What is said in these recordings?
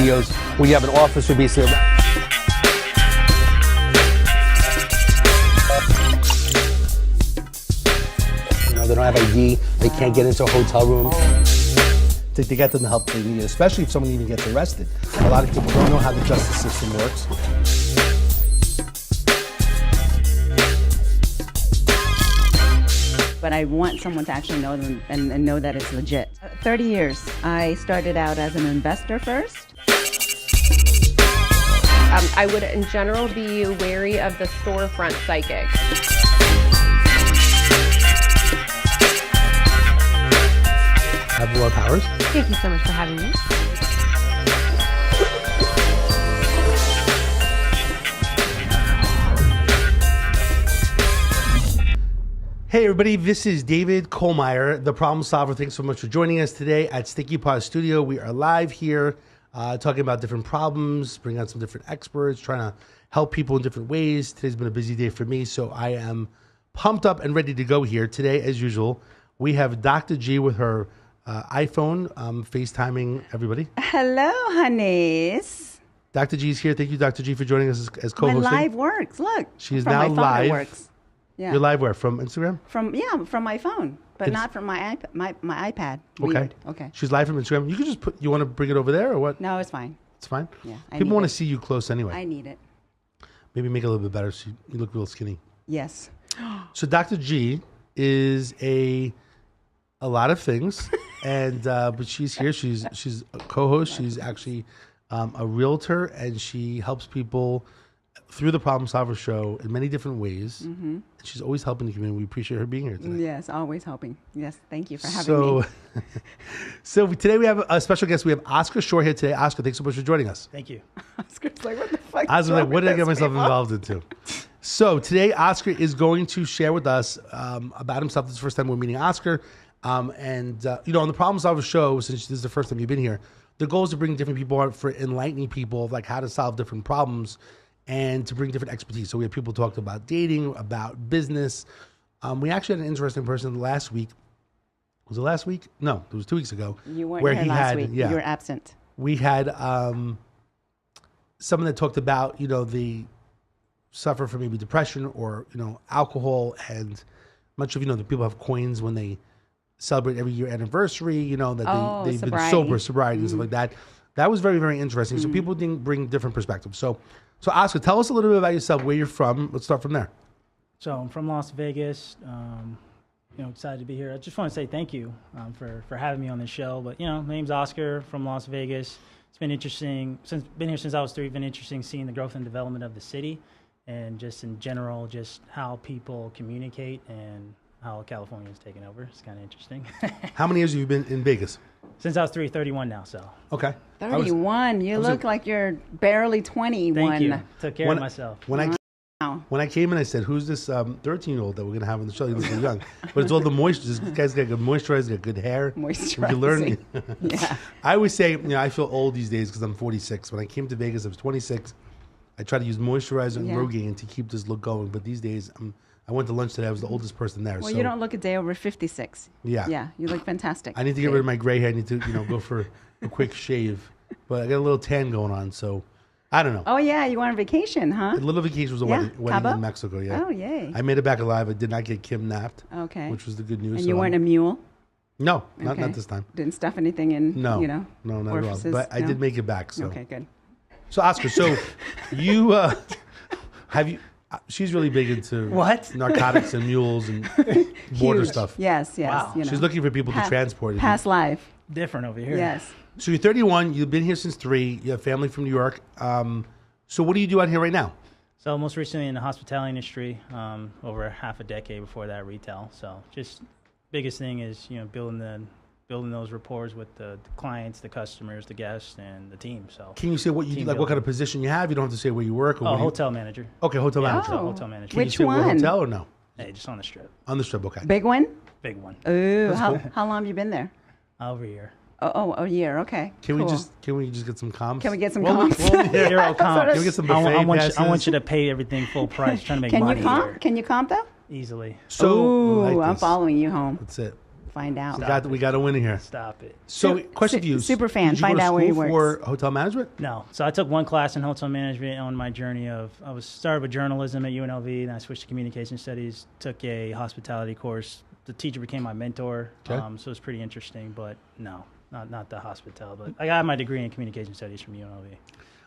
videos where you have an officer basically. You know, they don't have ID, they can't get into a hotel room. To get them the help they need, especially if someone even gets arrested. A lot of people don't know how the justice system works. But I want someone to actually know them and know that it's legit. 30 years. I started out as an investor first. I would, in general, be wary of the storefront psychic. Have more powers. Thank you so much for having me. Hey everybody, this is David Kohlmeyer, the Problem Solver. Thanks so much for joining us today at Sticky Paws Studio. We are live here talking about different problems, bringing out some different experts, trying to help people in different ways. Today's been a busy day for me, so I am pumped up and ready to go here. Today, as usual, we have Dr. G with her iPhone, FaceTiming everybody. Hello, honeys. Dr. G is here. Thank you, Dr. G, for joining us as co-hosting. My live works. Look. She is from now my phone live. It works. Yeah. You're live where? From Instagram? From my phone, but not from my iPad. Weird. Okay. She's live from Instagram. You can just you want to bring it over there or what? No, it's fine. It's fine? Yeah. People want to see you close anyway. I need it. Maybe make it a little bit better so you look real skinny. Yes. So Dr. G is a lot of things, and but she's here. She's a co-host. She's actually a realtor, and she helps people through the Problem Solver Show in many different ways. Mm-hmm. She's always helping the community. We appreciate her being here today. Yes, always helping. Yes, thank you for having me. So today we have a special guest. We have Oscar Shore here today. Oscar, thanks so much for joining us. Thank you. Oscar's like, what the fuck? I was like, what did I get myself involved into? So today, Oscar is going to share with us about himself. This is the first time we're meeting Oscar. On the Problem Solver Show, since this is the first time you've been here, the goal is to bring different people out for enlightening people of like how to solve different problems and to bring different expertise. So we have people talked about dating, about business. We actually had an interesting person last week. Was it last week? No, it was 2 weeks ago. You weren't here last week. Yeah, you were absent. We had someone that talked about, the suffer from maybe depression or, alcohol. And much of, the people have coins when they celebrate every year anniversary, that they've been sobriety and stuff like that. That was very, very interesting. So people didn't bring different perspectives. So Oscar, tell us a little bit about yourself, where you're from. Let's start from there. So I'm from Las Vegas. Excited to be here. I just want to say thank you for having me on this show. But my name's Oscar from Las Vegas. It's been interesting been here since I was 3. Been interesting seeing the growth and development of the city, and just in general, just how people communicate and how California is taking over. It's kind of interesting. How many years have you been in Vegas? Since I was 31 now, so. Okay. 31. You look like you're barely 21. Thank you. Took care of myself. When I came in, I said, who's this 13-year-old that we're going to have on the show? He looks so young. But it's all the moisture. This guy's got good moisturizer, got good hair. Moisturizing. You learn. Yeah. I always say, I feel old these days because I'm 46. When I came to Vegas, I was 26. I try to use moisturizer and Rogaine to keep this look going. But these days, I went to lunch today. I was the oldest person there. Well, you don't look a day over 56. Yeah. Yeah, you look fantastic. I need to get rid of my gray hair. I need to, go for a quick shave. But I got a little tan going on, so I don't know. Oh, yeah, you went on vacation, huh? A little vacation was a wedding in Mexico, yeah. Oh, yay. I made it back alive. I did not get kidnapped, which was the good news. And you weren't a mule? No, not this time. Didn't stuff anything in, No, not orifices? at all. But I did make it back. So. Okay, good. So, Oscar, you, have you... She's really big into narcotics and mules and border stuff. Yes. Wow. She's looking for people to transport. Past life. Different over here. Yes. So you're 31. You've been here since 3. You have family from New York. So what do you do out here right now? So most recently in the hospitality industry, over half a decade before that retail. So just biggest thing is, building those rapport with the clients, the customers, the guests, and the team. So can you say what you do, like what kind of position you have? You don't have to say where you work. Or hotel manager. Okay, hotel manager. Hotel manager. Can Which you say one? What hotel or no? Hey, just on the strip. On the strip, okay. Big one? Big one. Ooh, how long have you been there? Over a year. A year. Okay. Can we just get some comps? Can we get some comps? Zero comps. Can we get some buffet passes? I want you to pay everything full price. Trying to make Can money you comp? here. Can you comp though? Easily. So Ooh, like I'm following you home. That's it. Find out. We got a winner here. Stop it. So, question for you. Super fan. Did you Find go to out where he school works. for hotel management? No. So I took one class in hotel management on my journey of, I was started with journalism at UNLV, and I switched to communication studies, took a hospitality course. The teacher became my mentor, Okay. so it was pretty interesting, but no, not the hospitality. But I got my degree in communication studies from UNLV.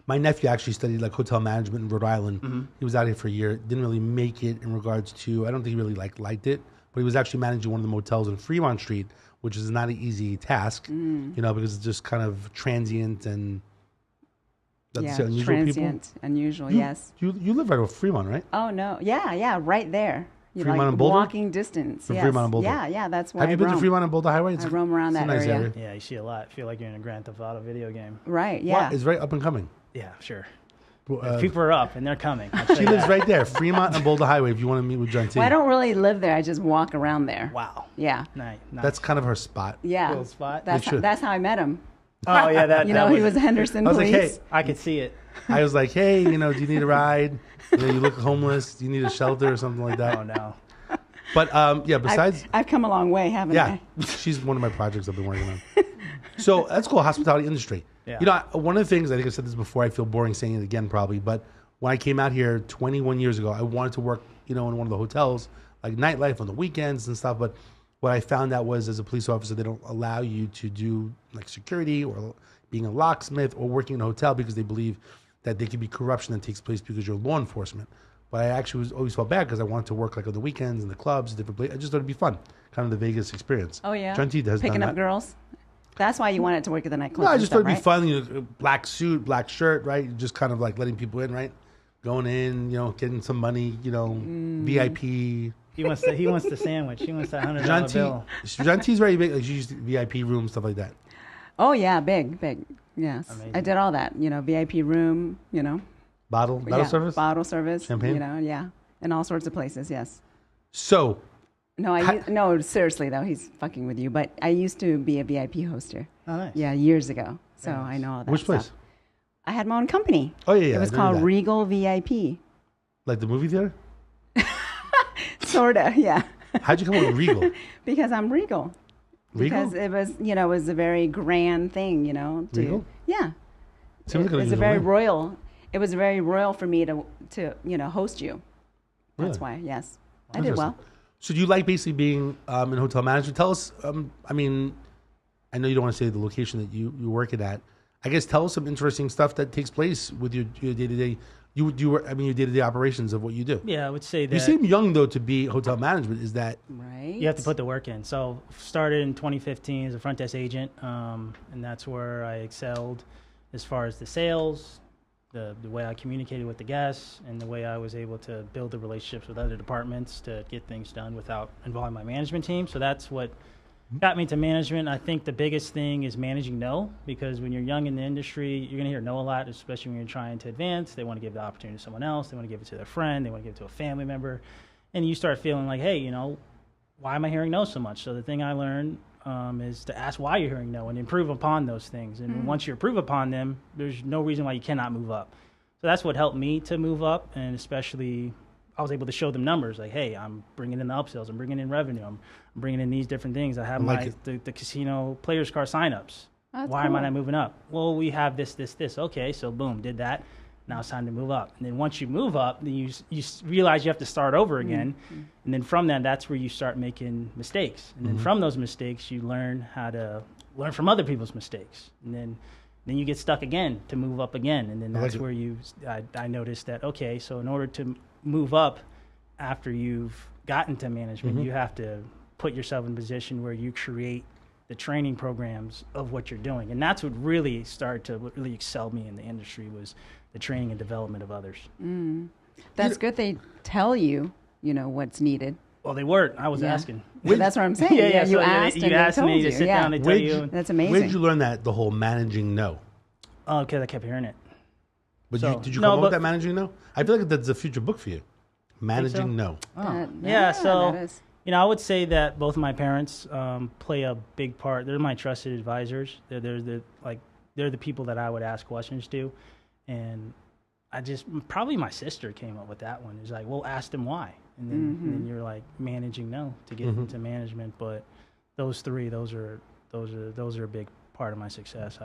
My nephew actually studied like hotel management in Rhode Island. He was out here for a year. Didn't really make it in regards to, I don't think he really liked it, but he was actually managing one of the motels in Fremont Street, which is not an easy task, because it's just kind of transient and unusual transient, people. unusual, You- yes. You live right over Fremont, right? Oh, no. Yeah, right there. Fremont like and Boulder? walking distance. From Yes. Fremont and Boulder? Yeah, that's why Have you I been to roam. Fremont and Boulder Highway? I roam around it's a that nice area. Yeah, you see a lot. I feel like you're in a Grand Theft Auto video game. Right, yeah. Wow, it's very up and coming. Yeah, sure. Uh, People are up and they're coming. I'll tell she you lives that. right there, Fremont and Boulder Highway. If you want to meet with Gentille, Well, I don't really live there. I just walk around there. Wow. Yeah. Nice. that's kind of her spot. Yeah. Little spot. That's how I met him. Oh yeah, that. You that know, he was Henderson I was like, Police. hey, I could see it. I was like, hey, do you need a ride? You look homeless. Do you need a shelter or something like that? Oh no. But besides, I've come a long way, haven't yeah, I? she's one of my projects I've been working on. So that's cool, hospitality industry. Yeah. One of the things, I think I said this before, I feel boring saying it again probably, but when I came out here 21 years ago, I wanted to work, in one of the hotels, like nightlife on the weekends and stuff. But what I found out was, as a police officer, they don't allow you to do like security or being a locksmith or working in a hotel because they believe that there could be corruption that takes place because you're law enforcement. But I actually always felt bad because I wanted to work like on the weekends in the clubs, different places. I just thought it'd be fun, kind of the Vegas experience. Oh, yeah. Gentille has Picking done up that. girls. That's why you wanted to work at the nightclub. No, I and just stuff, thought it'd be right? fun. Black suit, black shirt, right? Just kind of like letting people in, right? Going in, getting some money, VIP. He wants the sandwich. He wants that $100 bill. Gentille's very big. Like she used VIP room, stuff like that. Oh, yeah, big. Yes. Amazing. I did all that. VIP room, Bottle service. Bottle service. Champagne? Yeah. In all sorts of places, yes. So, No, seriously, though, he's fucking with you. But I used to be a VIP hoster. Oh, nice. Yeah, years ago. So Very nice. I know all that which place? stuff. I had my own company. Oh yeah, It was I know called that. Regal VIP. Like the movie theater. Sorta, yeah. How'd you come up with Regal? Because I'm regal. Regal? Because it was, it was a very grand thing, to, Regal? Yeah. Seems like an It's a unusual very name. royal. It was very royal for me to host you. That's Really? why, yes. I did well. So do you like basically being in hotel management? Tell us. I know you don't want to say the location that you work it at. I guess tell us some interesting stuff that takes place with your day to day. Your day to day operations of what you do. Yeah, I would say that. You seem young though to be hotel management. Is that Right. You have to put the work in. So started in 2015 as a front desk agent, and that's where I excelled as far as the sales, the way I communicated with the guests, and the way I was able to build the relationships with other departments to get things done without involving my management team. So that's what got me to management. I think the biggest thing is managing no, because when you're young in the industry, you're going to hear no a lot, especially when you're trying to advance. They want to give the opportunity to someone else. They want to give it to their friend. They want to give it to a family member. And you start feeling like, hey, why am I hearing no so much? So the thing I learned is to ask why you're hearing no and improve upon those things. And once you improve upon them, there's no reason why you cannot move up. So that's what helped me to move up, and especially I was able to show them numbers like, hey, I'm bringing in the upsells, I'm bringing in revenue, I'm bringing in these different things. I have the casino players card signups. That's Why am I cool. not moving up? Well, we have this. Okay, so boom, did that. Now it's time to move up. And then once you move up, then you realize you have to start over again. And then from that's where you start making mistakes. And then from those mistakes, you learn how to learn from other people's mistakes. And then you get stuck again to move up again. And then that's where I noticed that, okay, so in order to move up after you've gotten to management, you have to put yourself in a position where you create the training programs of what you're doing. And that's what really excelled me in the industry was the training and development of others. That's good. They tell you, what's needed. Well, they weren't. I was Yeah. asking. So that's what I'm saying. Yeah, You so asked you and asked they told me you. to sit yeah. down and tell Where'd you. That's where amazing. did you learn that the whole managing no? Oh, because I kept hearing it. But So- did you no, come up but- with that managing no? I feel like that's a future book for you. Managing no. Yeah, so that is. I would say that both of my parents play a big part. They're my trusted advisors. They're the people that I would ask questions to, and probably my sister came up with that one. It's like, well, ask them why, and then you're like managing no to get into management. But those three, those are a big part of my success.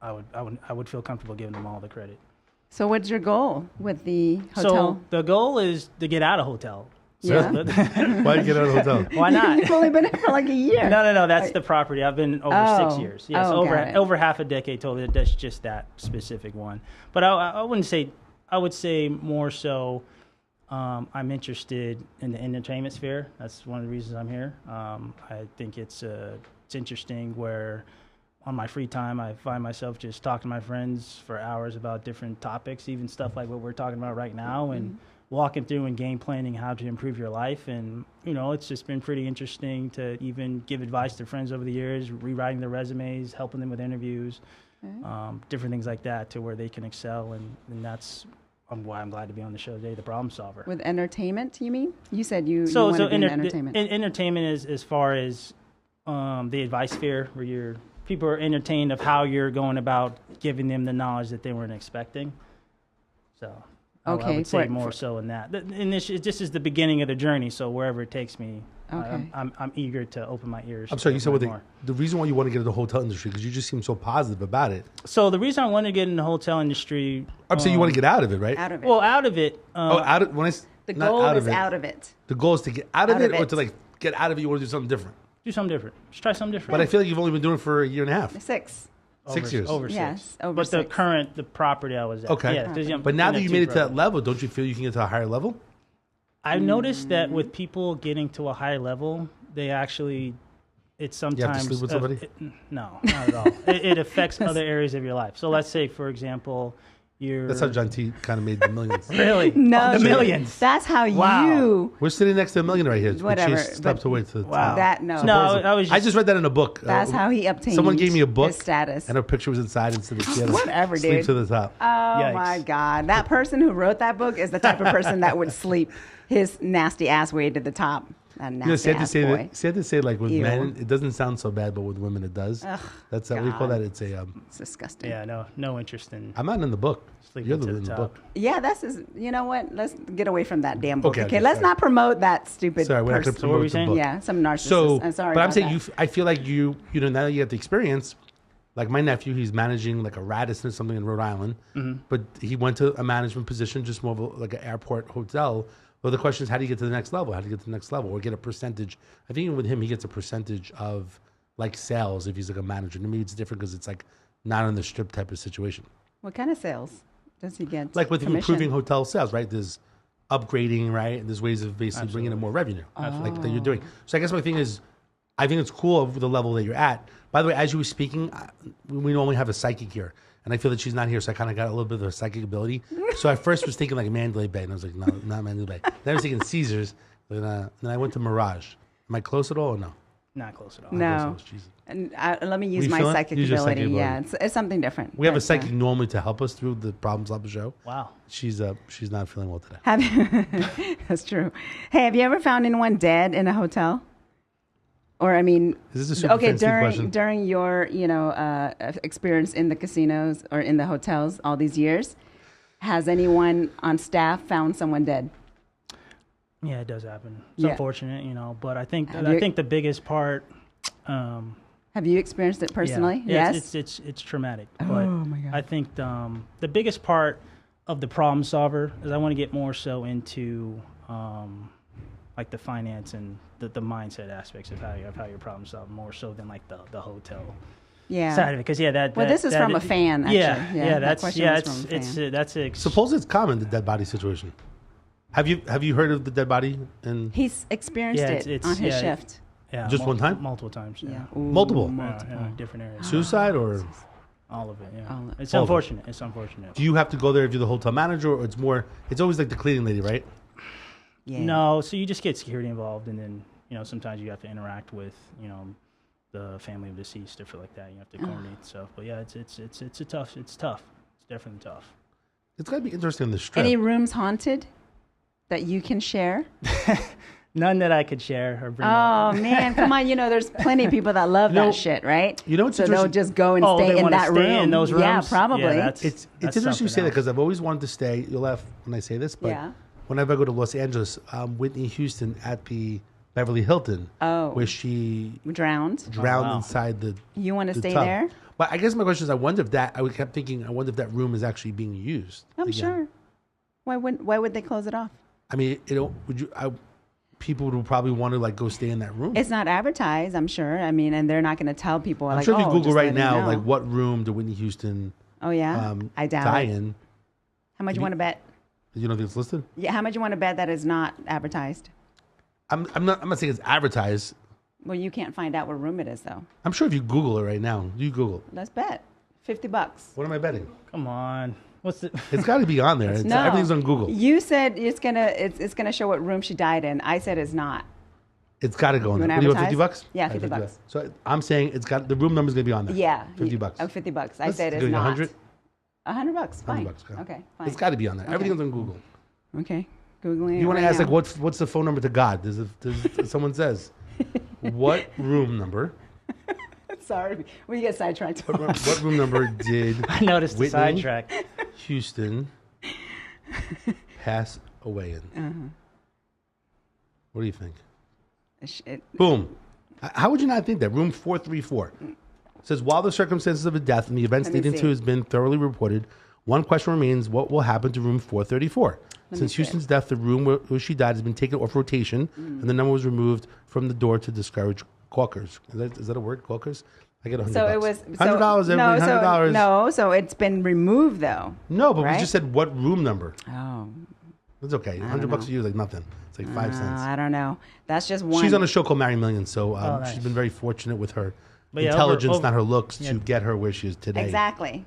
I would feel comfortable giving them all the credit. So what's your goal with the hotel? So the goal is to get out of hotel. Yeah. Why you get out of the hotel? Why not? You've only been there for like a year. No. That's the property. I've been over 6 years. Yes, got it. over half a decade total. That's just that specific one. But I wouldn't say. I would say more so. I'm interested in the entertainment sphere. That's one of the reasons I'm here. I think it's interesting where on my free time I find myself just talking to my friends for hours about different topics, even stuff like what we're talking about right now, and walking through and game planning how to improve your life. And it's just been pretty interesting to even give advice to friends over the years, rewriting their resumes, helping them with interviews, different things like that, to where they can excel. And that's why I'm glad to be on the show today, the problem solver. With entertainment, you mean? You said you want to be in entertainment. Entertainment is as far as the advice sphere, where people are entertained of how you're going about giving them the knowledge that they weren't expecting. So I would say more so in that. And this is the beginning of the journey, so wherever it takes me, I'm eager to open my ears. I'm sorry, you said the reason why you want to get into the hotel industry, because you just seem so positive about it. So the reason I want to get in the hotel industry... I'm saying you want to get out of it, right? Out of it. Well, out of it... the goal is out of it. The goal is to get out of it, or to get out of it, you want to do something different? Do something different. Just try something different. But I feel like you've only been doing it for a year and a half. 6. 6 years. Over 6. Yes, over but 6. the property I was at. Okay. Yeah, but now that you made it to that level, don't you feel you can get to a higher level? I've noticed that with people getting to a higher level, they actually, it's sometimes... You have to sleep with somebody? No, not at all. it affects other areas of your life. So let's say, for example, That's how Gentille kind of made the millions. Really? No, the millions. That's how you... We're sitting next to a millionaire right here. Whatever, She steps away to the top. I just read that in a book. That's how he obtained Someone gave me a book. His status. And her picture was inside instead of Whatever, sleep dude. to the top. Oh, my God. That person who wrote that book is the type of person that would sleep his nasty ass way to the top. Sad to say, like with men, it doesn't sound so bad, but with women, it does. Ugh, That's what do you call that? It's it's disgusting. Yeah, no interest in. I'm not in the book. Sleeping You're to in the the top. book. Yeah, that's just, you know what? Let's get away from that damn book. Okay, Let's sorry. not promote that stupid Sorry, we're not going to person. promote the book. Yeah, some narcissist. So, I'm sorry but I'm about saying that. I feel like you know, now that you have the experience, like my nephew, he's managing like a Radisson or something in Rhode Island, but he went to a management position, just more of like an airport hotel. Well, the question is, how do you get to the next level? How do you get to the next level? Or get a percentage? I think even with him, he gets a percentage of like sales if he's like a manager. To me, it's different because it's like not on the strip type of situation. What kind of sales does he get? Like with Commission? improving hotel sales, right? There's upgrading, right? And there's ways of basically bringing in more revenue, like that you're doing. So I guess my thing is, I think it's cool of the level that you're at. By the way, as you were speaking, we normally have a psychic here. And I feel that she's not here, so I kind of got a little bit of a psychic ability. So I first was thinking like Mandalay Bay, and I was like, no, not Mandalay Bay. Then I was thinking Caesars, then I went to Mirage. Am I close at all or no? Not close at all. No. And let me use You my feel it? psychic Use your ability. psychic Yeah, ability. it's something different. We have a But, psychic normally to help us through the problems of the show. Wow. She's not feeling well today. Have you, that's true. Hey, have you ever found anyone dead in a hotel? Or I mean, Is this a super fancy question? during your experience in the casinos or in the hotels all these years, has anyone on staff found someone dead? Yeah, it does happen. It's Yeah. unfortunate, but I think Have you- think the biggest part. Have you experienced it personally? Yeah, Yes. it's traumatic. Oh, But my God. I think the biggest part of the problem solver is I want to get more so into like the finance and the mindset aspects of how you're problem solving more so than like the hotel Yeah. side of it. Because this is from a fan. Actually. Yeah, that question was from a fan. that's Suppose it's common, the dead body situation. Have you heard of the dead body? And He's experienced it on his shift. Yeah, Just one time? multiple times. Yeah. Yeah. Multiple? Yeah, different areas. Suicide or? All of it. Yeah, All of- it's All of it. unfortunate. It's unfortunate. Do you have to go there if you're the hotel manager, or it's always like the cleaning lady, right? Yeah. No, so you just get security involved, and then sometimes you have to interact with the family of deceased, stuff like that. You have to coordinate stuff. But yeah, it's tough. It's definitely tough. It's gotta be interesting on the strip. Any rooms haunted that you can share? None that I could share or bring Oh up. man, come on! There's plenty of people that love know- that shit, right? you know what's so they'll interesting? just go and Oh, stay they in wanna that stay room. in those Yeah, rooms? probably. Yeah, that's It's that's interesting you say something that because else. I've always wanted to stay. You'll laugh when I say this, but Yeah. whenever I go to Los Angeles, Whitney Houston at the Beverly Hilton, Oh. where she Drowned. drowned wow. inside the. You want to the stay tub. there? But I guess my question is, I wonder if that. I kept thinking, I wonder if that room is actually being used. I'm again. sure. Why would they close it off? I mean, people would probably want to like go stay in that room. It's not advertised, I'm sure. I mean, and they're not going to tell people. I'm like, sure if you oh, Google just right let me now, know. like what room did Whitney Houston Oh yeah, I doubt die it. in? How much you want to bet? You don't think it's listed? Yeah, how much you want to bet that is not advertised? I'm not saying it's advertised. Well, you can't find out what room it is, though. I'm sure if you Google it right now, you Google. Let's bet. $50. What am I betting? Come on. What's the? It's got to be on there. No, Everything's on Google. You said it's gonna show what room she died in. I said it's not. It's got to go on You there. wanna What do you want, advertise? $50? Yeah, All right, $50. So I'm saying it's got the room number's gonna be on there. Yeah, $50. Oh, $50. I Let's said it's do not. 100. $100. Fine. $100. Okay, fine. It's got to be on there. Okay. Everything's on Google. Okay, googling. You want to right ask now. like what's the phone number to God? Someone says, what room number? Sorry, we get sidetracked. What room number did I noticed the Whitney sidetrack. Houston pass away in? What do you think? Boom. How would you not think that? Room 434 says, while the circumstances of the death and the events Let me leading to see. has been thoroughly reported, one question remains: what will happen to room 434? Since see. Houston's death, the room where she died has been taken off rotation, and the number was removed from the door to discourage gawkers. Is that a word, gawkers? I get $100. So it was $100. No, Every $100. no, so it's been removed though. No, but we right? just said what room number. Oh, It's okay. $100 to you is like nothing. It's like 5 cents. I don't know. That's just one. She's on a show called Marry Millions, so nice. she's been very fortunate with her But yeah, intelligence, over- not her looks, yeah. to get her where she is today. Exactly.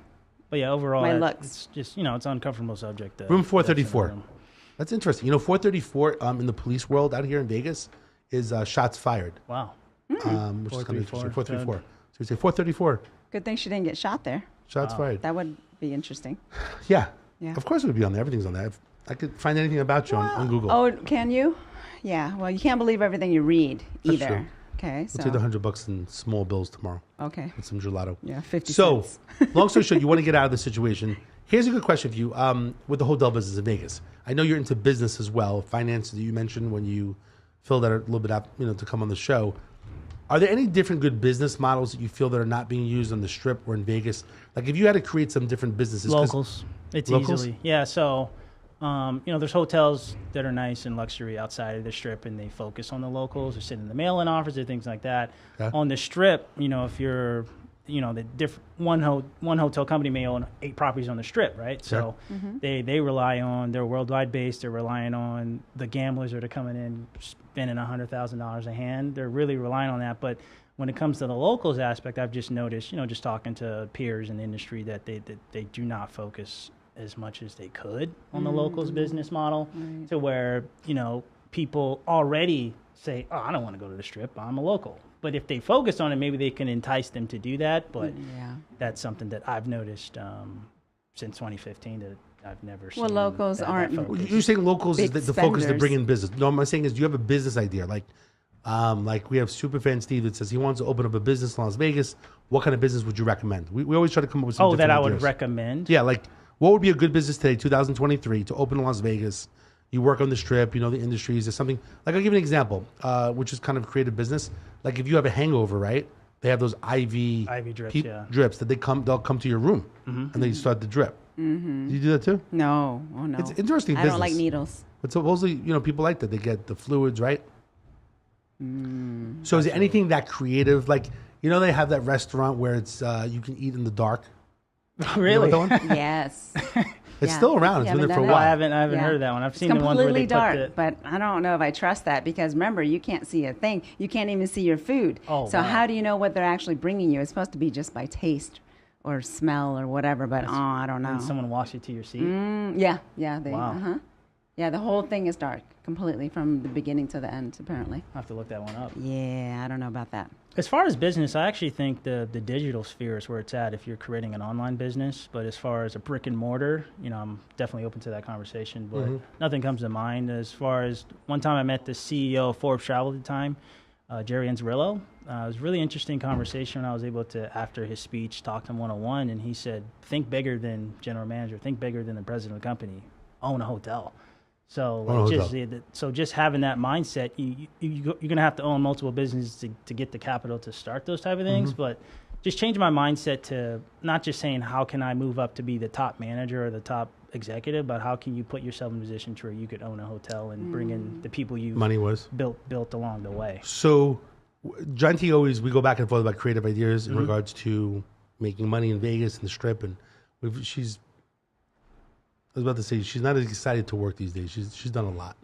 But yeah, overall, My that- looks. it's just it's an uncomfortable subject. Room 434. room. That's interesting. 434 in the police world out here in Vegas is shots fired, Wow. which is kind of 434. interesting. 434. So we say 434, Good thing she didn't get shot there. shots fired. That would be interesting. Yeah. Yeah. Of course it would be on there. Everything's on there. If I could find anything about you on Google. Oh, can you? Yeah. Well, you can't believe everything you read That's either. true. Okay. So. We'll take the $100 in small bills tomorrow Okay. with some gelato. Yeah, 50 So, cents. long story short, you want to get out of the situation. Here's a good question for you with the hotel business in Vegas. I know you're into business as well, finance that you mentioned when you filled out a little bit out, to come on the show. Are there any different good business models that you feel that are not being used on the Strip or in Vegas? Like if you had to create some different businesses. 'cause- Locals. It's Locals? easily. Yeah, so, there's hotels that are nice and luxury outside of the Strip, and they focus on the locals or sit in the mail-in offers or things like that. Okay. On the Strip, if you're, the different one hotel company may own 8 properties on the Strip, right? So they rely on, they're worldwide based, they're relying on the gamblers that are coming in, spending $100,000 a hand. They're really relying on that. But when it comes to the locals aspect, I've just noticed, just talking to peers in the industry, that they do not focus as much as they could on the locals business model, to where, people already say, oh, I don't want to go to the Strip, I'm a local. But if they focus on it, maybe they can entice them to do that. But Yeah. that's something that I've noticed since 2015 that I've never seen. Well, locals aren't- focus. You're saying locals is Big the focus to spenders. bring in business. No, I'm saying is, do you have a business idea? Like we have Superfan Steve that says he wants to open up a business in Las Vegas. What kind of business would you recommend? We always try to come up with some Oh, that different I would ideas. recommend? Yeah, like what would be a good business today, 2023, to open in Las Vegas? You work on the Strip, the industries. There's something like, I'll give you an example, which is kind of creative business. Like if you have a hangover, right? They have those IV drips, yeah. drips that they'll come to your room and they start the drip. Mm-hmm. Do you do that too? No. Oh, no. It's interesting I business. don't like needles. But supposedly, people like that. They get the fluids, right? So is there anything that creative? Like, they have that restaurant where it's you can eat in the dark. Really? You know that one? Yes. It's Yeah. still around. It's You been there haven't for a done No, while. I haven't Yeah. heard of that one. I've It's seen the ones where they completely dark, put the, but I don't know if I trust that because remember, you can't see a thing. You can't even see your food. Oh, so wow. how do you know what they're actually bringing you? It's supposed to be just by taste or smell or whatever, but I don't know. and someone walks you to your seat. Yeah. Wow. Yeah, the whole thing is dark completely from the beginning to the end, apparently. I'll have to look that one up. Yeah, I don't know about that. As far as business, I actually think the digital sphere is where it's at if you're creating an online business. But as far as a brick and mortar, I'm definitely open to that conversation. But nothing comes to mind. As far as one time I met the CEO of Forbes Travel at the time, Jerry Anzarillo. It was a really interesting conversation. I was able to, after his speech, talk to him one-on-one. And he said, think bigger than general manager. Think bigger than the president of the company. Own a hotel. So Own a like, hotel. just having that mindset, you're gonna have to own multiple businesses to get the capital to start those type of things. Mm-hmm. But just changing my mindset to not just saying how can I move up to be the top manager or the top executive, but how can you put yourself in a position to where you could own a hotel and bring in the people you Money was. built along the way. So, Gentille we go back and forth about creative ideas in regards to making money in Vegas and the Strip, and I was about to say she's not as excited to work these days. She's done a lot.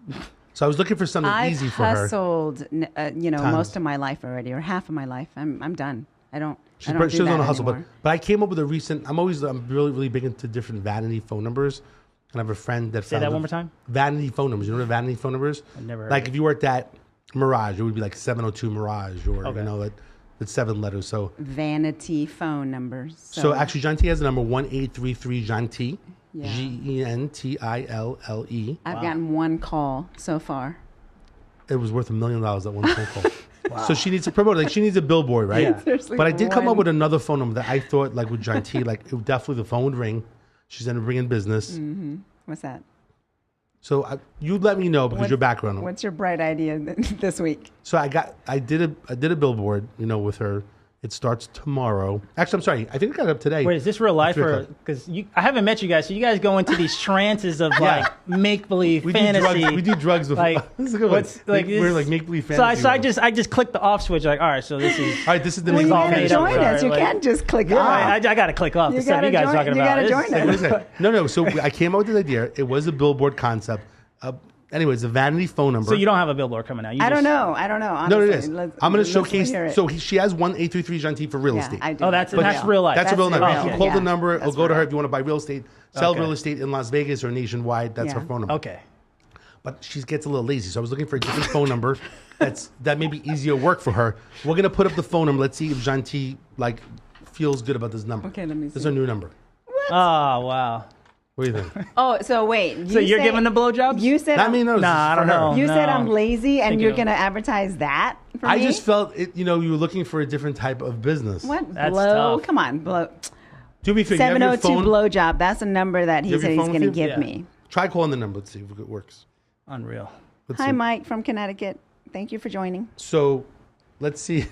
So I was looking for something I've easy for her. hustled, Tons. most of my life already, or half of my life. I'm done. I don't She's do on that a hustle, anymore. but I came up with a recent. I'm really really big into different vanity phone numbers, and I have a friend that Say that one more time. Vanity phone numbers. You know what a vanity phone number is? I've never heard Like of if you worked at Mirage, it would be like 702 Mirage, or Okay. it's 7 letters. So Vanity phone numbers. so actually, Gentille has the number 1833 Gentille, Yeah. Gentille. I've gotten one call so far. It was worth $1 million that one phone call. So she needs to promote it. Like she needs a billboard, right? Yeah. Seriously, But I did come up one. with another phone number that I thought, like with Gentille, like it would definitely the phone would ring. She's going to bring in business. What's that? So you let me know because your background. What's your bright idea this week? So I did a billboard, with her. It starts tomorrow. Actually, I'm sorry. I think I got it up today. Wait, is this real life Three or o'clock. because I haven't met you guys, so you guys go into these trances of like make believe We fantasy. do drugs before. Like, This is a good one. what's like we're this- like make believe So fantasy. I just clicked the off switch. Like, all right, so this is. All right, this is the Well, you make all gotta believe made up. join fantasy. us. You Like- can't just click Yeah, off. I got to click off You the stuff you gotta guys join- talking you about. gotta This- join us. What is that? No. So I came up with this idea. It was a billboard concept. Anyways, a vanity phone number. So you don't have a billboard coming out. You I don't just- know. No, Honestly. it is. I'm going to showcase. hear it. So she has 1833 Gentille for real Yeah, estate. I do. Oh, that's real life. That's a real number. real. You can call Yeah. the number. It'll That's go to her real. if you want to buy real estate, sell Okay. real estate in Las Vegas or nationwide. That's her Yeah. phone number. Okay. But she gets a little lazy, so I was looking for a different phone number that may be easier work for her. We're gonna put up the phone number. Let's see if Gentille feels good about this number. Okay, let me This is see. her new number. Oh wow. What do you think? Oh, so wait. So you're giving the blowjobs? You said Not me, no. this Nah, is I for don't her. know. You said No. I'm lazy, and Thinking you're of- gonna advertise that for I me? just felt it. You were looking for a different type of business. What That's blow? tough. Come on, blow. Do me a favor. You have your 702 phone. blowjob. That's a number that he You have said your he's phone going to with you? give Yeah. me. Try calling the number. Let's see if it works. Unreal. Let's Hi, see. Mike from Connecticut. Thank you for joining. So, let's see.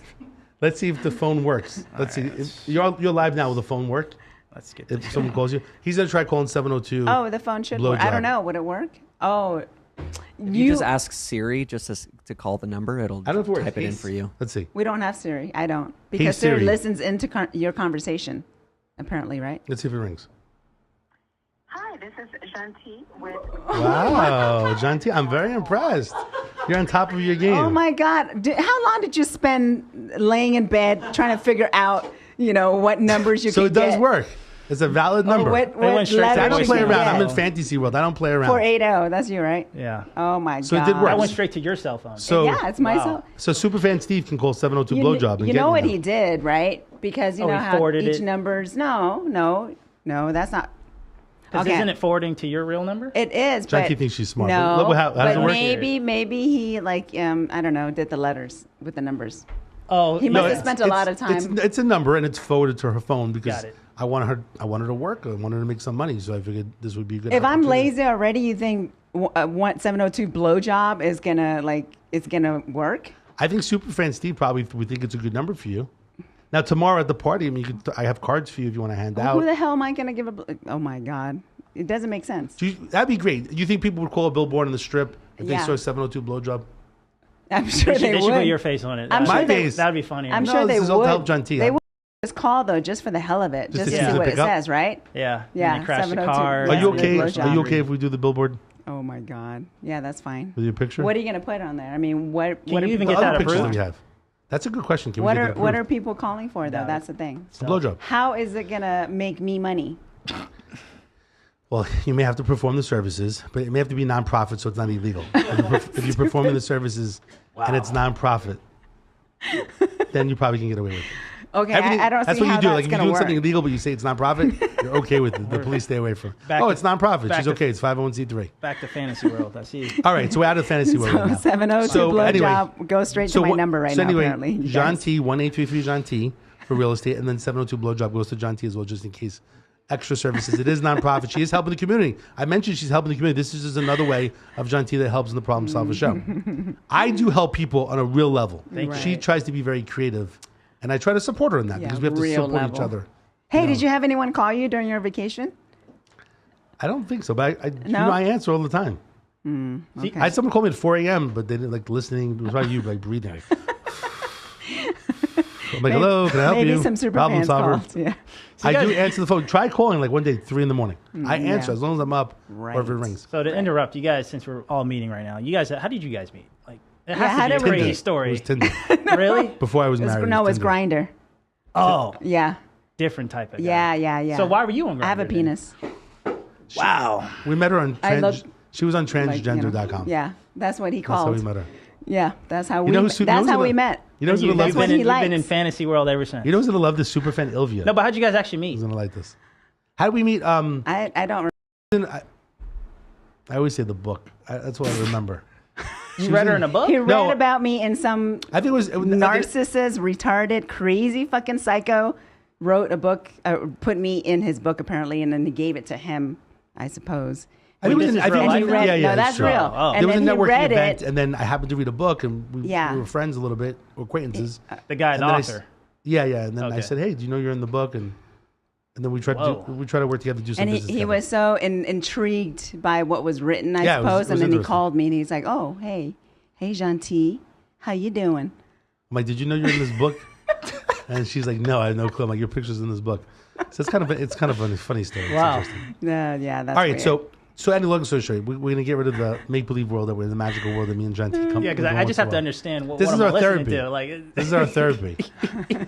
Let's see if the phone works. Let's see. You're live now. Will the phone work? Let's get If someone calls you, he's gonna try calling 702. Oh, the phone should work. I Blowjob. don't know. Would it work? Oh, If you just ask Siri to call the number, it'll I don't know if it works. type it in Hey, for you. Let's see. we don't have Siri. I don't. Because Siri Siri. listens into your conversation, apparently, right? Let's see if it rings. Hi, this is Gentille with Wow, Gentille, I'm very impressed. You're on top of your game. Oh, my God. How long did you spend laying in bed trying to figure out, what numbers you So could it does get? work. It's a valid number. What went straight to letters I don't you play could around. get? I'm in fantasy world. I don't play around. 480. That's you, right? Yeah. Oh, my God. So it did work. I went straight to your cell phone. So Yeah, it's my Wow. cell. so superfan Steve can call 702 blowjob. And You get know what them. he did, right? Because you Oh, know he how forwarded each it? numbers. No, that's not. 'Cause Okay. isn't it forwarding to your real number? It is, Jackie but thinks she's smart. No, Look how does but it work? maybe he I don't know, did the letters with the numbers. Oh, He must No, have spent a lot of time. It's a number and it's forwarded to her phone because Got it. I wanted her to work. I wanted her to make some money, so I figured this would be a good. If I'm opportunity. lazy already, you think 702 blowjob is gonna work? I think Superfan Steve probably would think it's a good number for you. Now tomorrow at the party, I mean, I have cards for you if you want to hand out. Who the hell am I gonna give oh my God, it doesn't make sense. That'd be great. You think people would call a billboard on the strip if they Yeah. saw a 702 blowjob? I'm sure they they should put would. your face on it. I'm My sure they, face. That'd be funny. I'm No, sure this they is all would. to help Gentille. They would just call though, just for the hell of it, Just just to to see see the what it pickup? says, right? Yeah. Yeah, And you crash the 702. car. Are Yeah. you Big okay? blowjob. Are you okay if we do the billboard Oh my God. Yeah, that's fine. with your picture? What are you gonna put on there? I mean, what? Can what you are even the get other that pictures that approved? we have? That's a good question. Can What we are get that what are approved? people calling for though? Got it. That's the thing. It's a blowjob. How is it gonna make me money? Well, you may have to perform the services, but it may have to be nonprofit, so it's not illegal. If you're performing the services and it's nonprofit, then you probably can get away with it. Okay, Everything- I don't that's see what how you do. that's Like if you're gonna doing work. something illegal, but you say it's nonprofit, you're okay with it. The police stay away from. Back Oh, to- it's nonprofit. back She's to- okay. It's 501c3. Back to fantasy world. I see. All right, so we're out of fantasy world right now. 702 So, blowjob. anyway, Go straight to my number right so now. anyway, Apparently, you John guys. T 1833 John T for real estate, and then 702 blowjob goes to John T as well, just in case extra services. It is nonprofit. She is helping the community. I mentioned she's helping the community. This is just another way of Gentille that helps in the Problem Solver Show. I do help people on a real level. She tries to be very creative, and I try to support her in that because we have to real support level. each other. Hey, did you have anyone call you during your vacation? I don't think so, but I answer all the time. Okay. I had someone call me at 4 a.m., but they didn't like listening. It was probably you, like breathing. I'm like, hello, can I help you? Maybe some super Problem fans solver. called. Yeah. I do answer the phone. Try calling like one day, 3 in the morning. I answer as long as I'm up or if it rings. So to interrupt you guys, since we're all meeting right now, you guys, how did you guys meet? Like, it Yeah, has how to be a did we crazy meet? It story. was Tinder. Really? Before I was married. No, it was Tinder. Grinder. Oh, Yeah. different type of guy. Yeah. So why were you on Grindr? I have a then? penis. Wow. We met her on I look she was on Like, transgender.com. Yeah, that's what he That's how called. we met her. Yeah, that's how You know who's- that's you know how who's we the- met. You know who's You, gonna love you've what this? he been in likes. fantasy world ever since. You know who's gonna love this super fan Ilvia? No, but how'd you guys actually meet? Who's gonna like this? How did we meet? I don't. I always say the book. That's what I remember. You read her in a book? He read No. about me in some I think it was narcissist, retarded, crazy fucking psycho. Wrote a book, put me in his book apparently, and then he gave it to him, I suppose. I think it was this an- is I real think life? And he read, yeah, no, it's that's true. real. Oh. And There was a then he networking read event, it. and then I happened to read a book, and we Yeah. were friends a little bit, or acquaintances. The guy, And the then I author. yeah, and then I Okay. said, "Hey, do you know you're in the book?" And then we tried Whoa. to work together to do some And business. he together. was so intrigued by what was written, I Yeah, it was- suppose. it was And then he interesting. called me and he's like, "Oh, hey Gentille, how you doing?" I'm like, "Did you know you're in this book?" And she's like, "No, I have no clue." I'm like, "Your picture's in this book." So it's kind of a funny story. It's Wow. interesting. Yeah, that's All right, weird. so Andy, long story short, we're gonna get rid of the make believe world that we're in, the magical world that me and Gentille come. Yeah, because I just have to understand what, This what is I'm our listening therapy. to. Like, This is our therapy.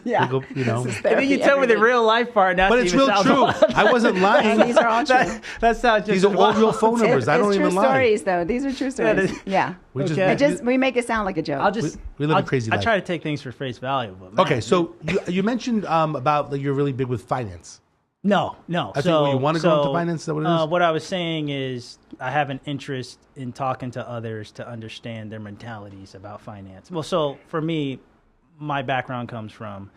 yeah. We go, you know, This is and then therapy you tell me the every real life part. Now but it's real true. I wasn't week. lying. These are all true. That sounds just These are all real phone numbers. I don't it's even true lie. stories, though. These are true stories. is- Yeah. We just, Okay. We make it sound like a joke. I'll just we live a I'll- crazy I life. try to take things for face value. But man, Okay, so you mentioned about like you're really big with finance. No. I think you want to go into finance. Is that what it is? What I was saying is I have an interest in talking to others to understand their mentalities about finance. Well, so for me, my background comes from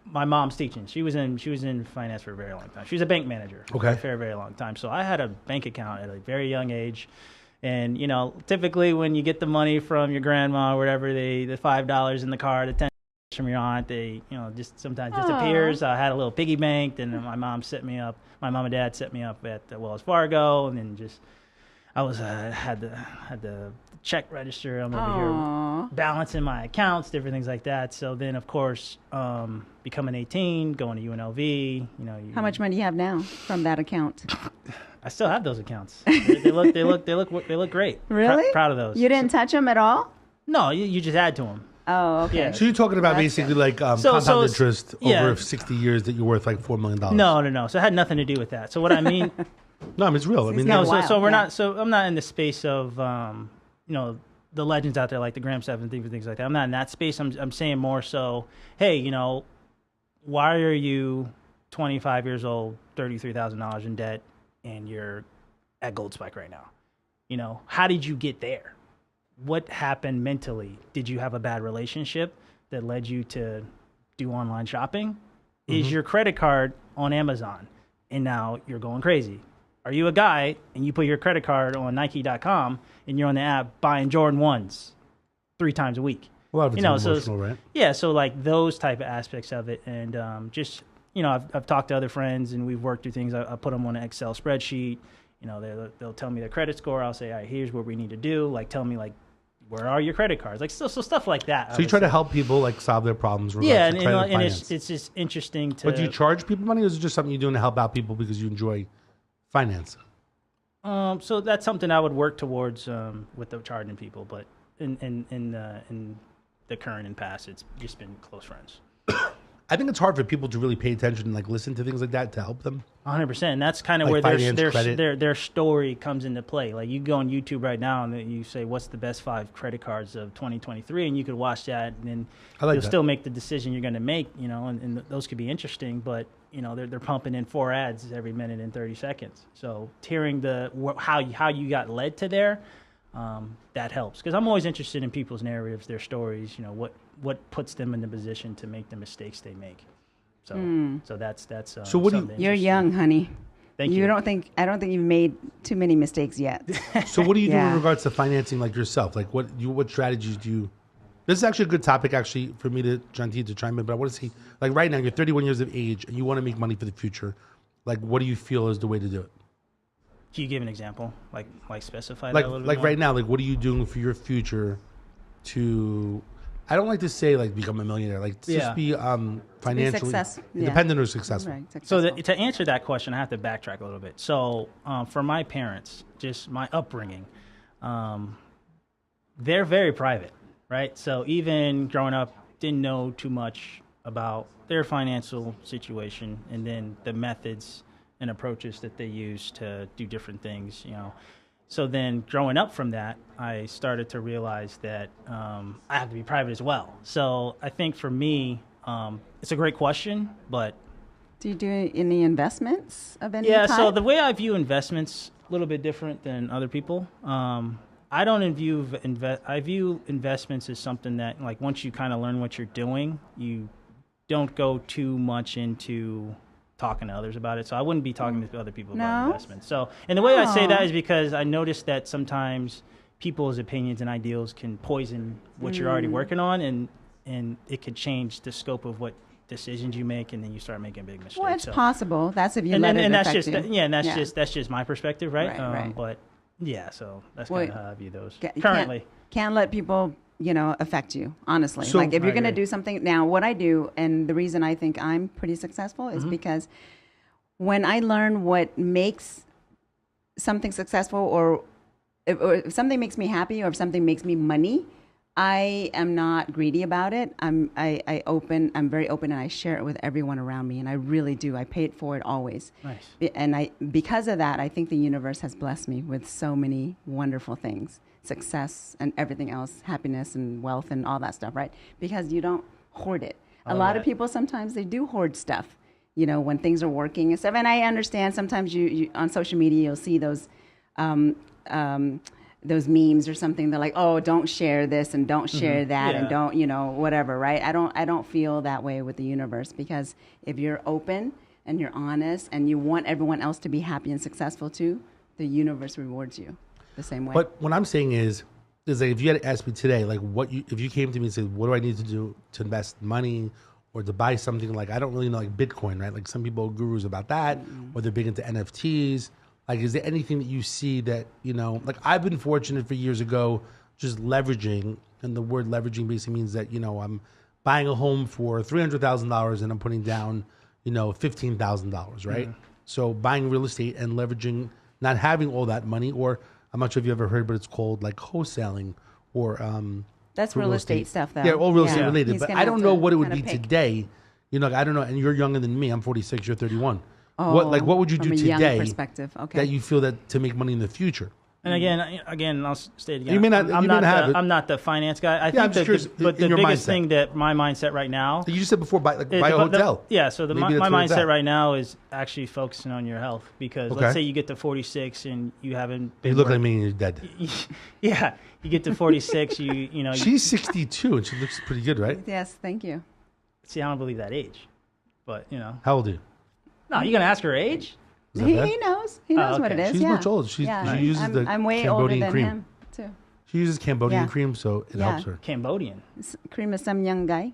my mom's teaching. She was in finance for a very long time. She was a bank manager for Okay. a very, very long time. So I had a bank account at a very young age. And, you know, typically when you get the money from your grandma or whatever, the $5 in the car, the $10 from your aunt, they, you know, just sometimes disappears. I had a little piggy bank, and then my mom and dad set me up at the Wells Fargo, and then just, I was, had the check register. I'm over here balancing my accounts, different things like that. So then, of course, becoming 18, going to UNLV, you know. How much money do you have now from that account? I still have those accounts. They look great. Really? Proud of those. You didn't touch them at all? No, you just add to them. Oh, okay. Yeah. So you're talking about That's basically good. like So compound it's- interest yeah. over 60 years that you're worth like $4 million. No. So it had nothing to do with that. So what I mean, No, I mean, it's real. I mean, No, no. wild, So we're yeah. not. So I'm not in the space of you know, the legends out there like the Graham 7 things like that. I'm not in that space. I'm saying more so, hey, you know, why are you 25 years old, $33,000 in debt, and you're at Gold Spike right now? You know, how did you get there? What happened mentally? Did you have a bad relationship that led you to do online shopping? Is your credit card on Amazon and now you're going crazy? Are you a guy and you put your credit card on Nike.com and you're on the app buying Jordan 1s 3 times a week? a lot of it's You know, so emotional, right? Yeah, so like those type of aspects of it, and just, you know, I've talked to other friends and we've worked through things. I put them on an Excel spreadsheet. You know, they'll tell me their credit score. I'll say, all right, here's what we need to do. Like, tell me like, where are your credit cards? Like, so stuff like that. So you try to help people like solve their problems. Yeah, regards to and, credit and and finance. it's just interesting to. But do you charge people money, or is it just something you're doing to help out people because you enjoy finance? So that's something I would work towards with the charging people, but in the current and past, it's just been close friends. I think it's hard for people to really pay attention and like listen to things like that to help them. 100%. And that's kind of Like where finance, credit. their story comes into play. Like, you go on YouTube right now and you say, what's the best 5 credit cards of 2023? And you could watch that, and then I like you'll that. still make the decision you're going to make, you know, and those could be interesting. But, you know, they're pumping in 4 ads every minute and 30 seconds. So hearing how you got led to there, that helps. Because I'm always interested in people's narratives, their stories, you know, what puts them in the position to make the mistakes they make. So that's So what do you- something You're interesting. young, honey. Thank you. I don't think you've made too many mistakes yet. So what do you do in Yeah. regards to financing, like yourself? Like what strategies do you? This is actually a good topic, actually, for me to Gentille to chime in. But I want to see, like right now, you're 31 years of age, and you want to make money for the future. Like, what do you feel is the way to do it? Can you give an example? Like specify that Like a little like bit more? right now, like what are you doing for your future? To, I don't like to say like become a millionaire. Like to just be financially independent or successful. Right, So successful. to answer that question, I have to backtrack a little bit. So for my parents, just my upbringing, they're very private, right? So even growing up, didn't know too much about their financial situation and then the methods and approaches that they use to do different things, you know. So then growing up from that, I started to realize that I have to be private as well. So I think for me, it's a great question, but Do you do any investments of any yeah, type? so the way I view investments a little bit different than other people. I don't view I view investments as something that, like, once you kind of learn what you're doing, you don't go too much into talking to others about it. So I wouldn't be talking to other people about No? investments. So, and the way I say that Aw. is because I noticed that sometimes people's opinions and ideals can poison what you're already working on, and it could change the scope of what decisions you make, and then you start making big mistakes. Well, it's So- possible. That's if you and let then, it and that's affect just you. yeah, and that's just my perspective, right? Right, right. But yeah, so that's Well, kind of how I view those You currently. can't let people, affect you, honestly. So- like if you're I going to agree. do something, now what I do, and the reason I think I'm pretty successful is because when I learn what makes something successful, or if something makes me happy, or if something makes me money, I am not greedy about it. I'm very open, and I share it with everyone around me, and I really do. I pay it forward always. Nice. And because of that, I think the universe has blessed me with so many wonderful things, success and everything else, happiness and wealth and all that stuff, right? Because you don't hoard it. A lot of people, sometimes they do hoard stuff, when things are working and stuff. And I understand sometimes you on social media, you'll see those memes or something. They're like, oh, don't share this and don't share that and Yeah. don't, whatever, right? I don't feel that way with the universe, because if you're open and you're honest and you want everyone else to be happy and successful too, the universe rewards you the same way. But what I'm saying is like if you had to ask me today, like if you came to me and said, what do I need to do to invest money or to buy something, like I don't really know, like Bitcoin, right? Like some people are gurus about that, or they're big into NFTs. Like, is there anything that you see that, like I've been fortunate for years ago, just leveraging, and the word leveraging basically means that, I'm buying a home for $300,000 and I'm putting down, $15,000, right? So buying real estate and leveraging, not having all that money, or I'm not sure if you ever heard, but it's called like wholesaling or That's for real estate stuff, though. Yeah, all real estate Yeah. related. He's But gonna I don't have know to what it would kinda be pick. today. I don't know. And you're younger than me. I'm 46. You're 31. What would you from do a young today perspective, okay. that you feel that to make money in the future? And again, I'll state it again. You may not- I'm you may not have it. I'm not the finance guy. I I'm think just curious but in the your biggest mindset. thing that my mindset right now. You just said before, buy a the- hotel. yeah, so my Maybe that's where it's mindset at. right now is actually focusing on your health, because Okay. let's say you get to 46 and you haven't been You look like working- me and you're dead. Yeah, you get to 46, you know. She's 62 and she looks pretty good, right? Yes, thank you. See, I don't believe that age, but How old are you? no, you're gonna ask her age. Is that He bad? knows. He knows what it okay. is. She's yeah. much older. She uses the I'm way Cambodian older than cream. him too. She uses Cambodian Yeah. cream, so it Yeah. helps her. Cambodian, Cream is some young guy.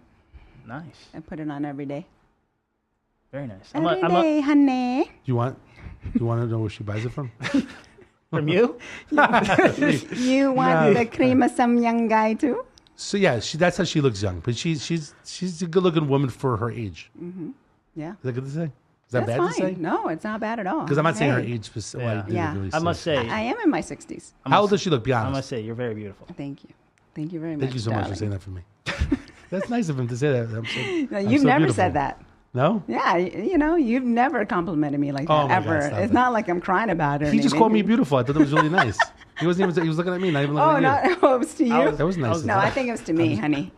nice, I put it on every day. very nice. Every day, honey. Do you want to know where she buys it from? From you? You want the cream of some young guy too? So yeah, that's how she looks young. But she's a good looking woman for her age. Yeah. Is that good to say? Is that That's bad to say? fine. No, it's not bad at all. Because I'm not saying her Hey, age specifically. Yeah. Well, I didn't Yeah. really I must say, I am in my 60s. How old does she look? Be I honest. must say, you're very beautiful. Thank you. Thank you very much. Thank you so much for saying that for me. That's nice of him to say that. No, I'm you've so never beautiful. said that. No? Yeah, you've never complimented me like that, Oh my God, ever. stop It's it. not like I'm crying about it. or He just anything. called me beautiful. I thought that was really nice. He wasn't even. He was looking at me, not even looking Oh, at you. not, oh, it was to you? That was nice. No, I think it was to me, honey.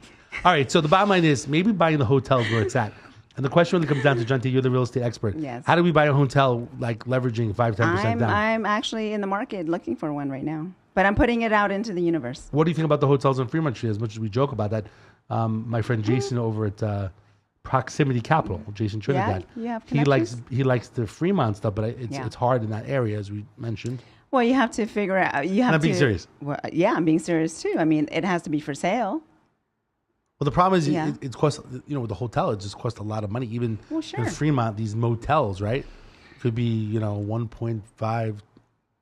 All right. So the bottom line is maybe buying the hotel is where it's at. And the question really comes down to, Gentille, you're the real estate expert. Yes. How do we buy a hotel like leveraging 5-10% down? I'm actually in the market looking for one right now, but I'm putting it out into the universe. What do you think about the hotels in Fremont Street? As much as we joke about that, my friend Jason over at proximity capital, Jason Trinidad. you have he likes connections? the Fremont stuff, but Yeah. it's hard in that area, as we mentioned. Well, you have to figure out. You have I'm being serious. Well, yeah, I'm being serious too. I mean, it has to be for sale. Well, the problem is Yeah. it costs, with the hotel, it just costs a lot of money. Even Well, sure. in Fremont, these motels, right, could be 1.5.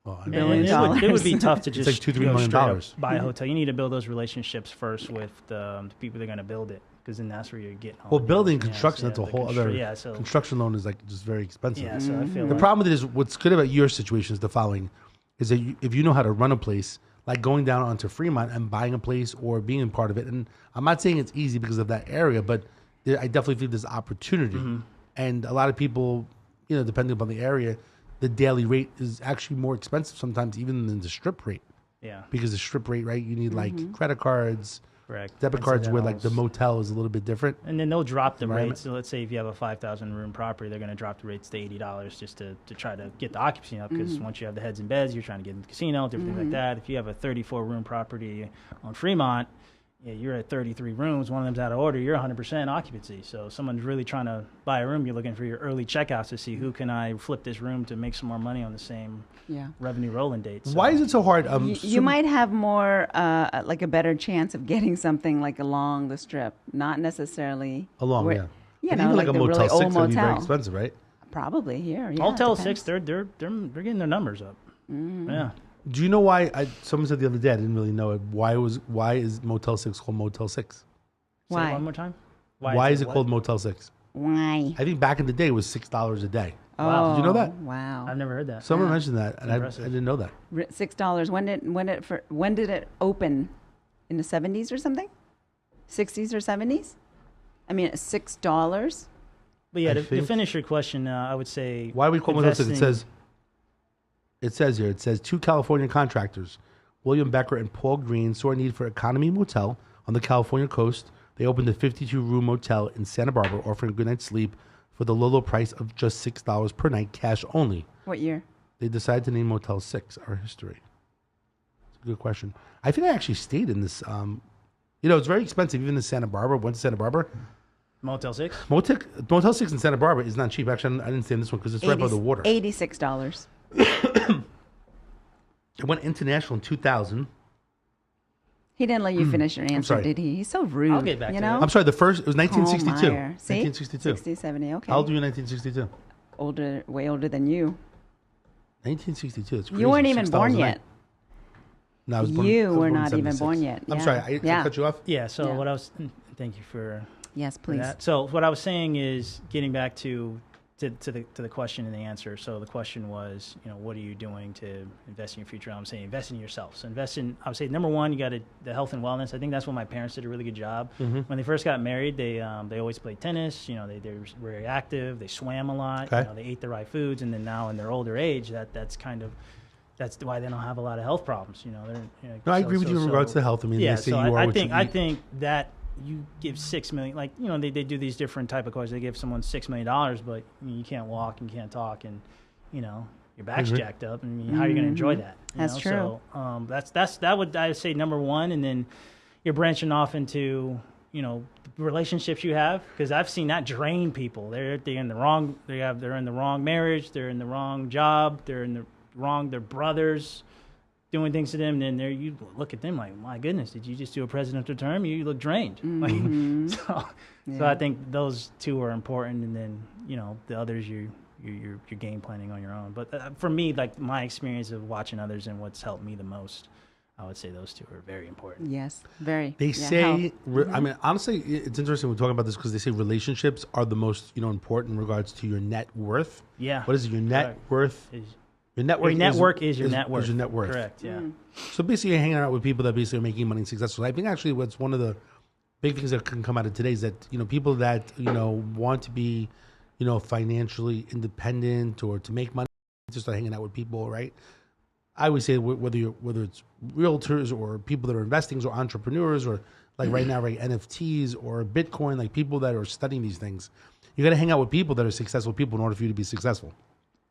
Well, I mean, Billion It would be dollars. tough to just like $2-3 go million straight up dollars. buy a hotel. You need to build those relationships first with the people that are going to build it, because then that's where you're getting. All Well, the building deals. Yeah, construction, so that's a the whole other. Yeah, so Construction loan is like just very expensive. yeah, so I feel The like, problem with it is what's good about your situation is the following: is that if you know how to run a place, like going down onto Fremont and buying a place or being a part of it. And I'm not saying it's easy because of that area, but I definitely think there's opportunity. Mm-hmm. And a lot of people, depending upon the area, the daily rate is actually more expensive sometimes even than the strip rate. yeah, Because the strip rate, right? You need Mm-hmm. like credit cards, correct. debit cards, where like the Incidentals. motel is a little bit different. And then they'll drop the Environment. rates. So let's say if you have a 5,000 room property, they're going to drop the rates to $80 just to try to get the occupancy up. Because once you have the heads and beds, you're trying to get in the casino, different things like that. If you have a 34 room property on Fremont, yeah, you're at 33 rooms. One of them's out of order. You're 100% occupancy. So if someone's really trying to buy a room, you're looking for your early checkouts to see who can I flip this room to make some more money on the same Yeah. revenue rolling date. So Why is it so hard? You might have more, like a better chance of getting something like along the strip, not necessarily along, where- yeah. You But know, even like a the Motel really 6 old would be very motel. expensive, right? Probably here. Yeah, Motel it 6, depends. they're getting their numbers up. Yeah. Do you know why? Someone said the other day, I didn't really know it. Why is Motel 6 called Motel 6? Say it Why? one more time. Why is it what? called Motel 6? Why? I think back in the day it was $6 a day. Wow. Did you know that? Wow. I've never heard that. Someone mentioned that, and I Impressive. didn't know that. $6. When did it open? In the 70s or something? 60s or 70s? I mean, $6. But yeah, I to think- finish your question, I would say Why do we call Motel 6? investing- It says two California contractors, William Becker and Paul Green, saw a need for economy motel on the California coast. They opened a 52-room motel in Santa Barbara, offering a good night's sleep for the low, low price of just $6 per night, cash only. What year? They decided to name Motel 6 our history. It's a good question. I think I actually stayed in this. It's very expensive, even in Santa Barbara. Went to Santa Barbara. Motel 6. Motel 6 in Santa Barbara is not cheap. Actually, I didn't stay in this one because it's right by the water. $86. It went international in 2000. He didn't let you finish your answer, sorry. did he? He's so rude. I'll get back you to know? it. I'm sorry, the first, it was 1962. Oh, Meyer. See? 1962. 60, 70, okay. How old were you in 1962? Older, way older than you. 1962, that's crazy. You weren't even $6 born a night. yet. No, I was born, You I was were born in not even 76. born yet. I'm Yeah. sorry, I Yeah. cut you off? Yeah. So Yeah. what I was. Thank you for Yes, for please. that. So what I was saying is getting back to the question and the answer. So the question was, what are you doing to invest in your future? I'm saying invest in yourself. So invest in. I would say number one, you got the health and wellness. I think that's what my parents did a really good job. Mm-hmm. When they first got married, they always played tennis. They were very active. They swam a lot. Okay. They ate the right foods. And then now in their older age, that's why they don't have a lot of health problems. No, I agree with you in regards to health. I mean, yeah, they say so you are I what think you I eat. think that you give $6 million, they do these different type of cars. They give someone $6 million, but you can't walk and can't talk, and your back's agree. jacked up. I mean, how are you going to enjoy that? That's true. So that would I would say number one, and then you're branching off into relationships you have, because I've seen that drain people. They're in the wrong. They're in the wrong marriage. They're in the wrong job. They're in the wrong. Their brothers doing things to them, and then you look at them like, my goodness, did you just do a presidential term? You look drained. So I think those two are important, and then the others you're game planning on your own. But for me, like my experience of watching others and what's helped me the most, I would say those two are very important. Yes, very. They Yeah, say, health. I mean, honestly, it's interesting we're talking about this because they say relationships are the most, important in regards to your net worth. Yeah. What is it? Your net Correct. worth? Is- Your network, Your network is your net worth. Is your net worth. Correct. Yeah. So basically, you're hanging out with people that basically are making money and successful. I think actually what's one of the big things that can come out of today is that people that want to be financially independent or to make money, just start hanging out with people, right? I always say whether it's realtors or people that are investing or entrepreneurs or like right now, right, NFTs or Bitcoin, like people that are studying these things, you got to hang out with people that are successful people in order for you to be successful.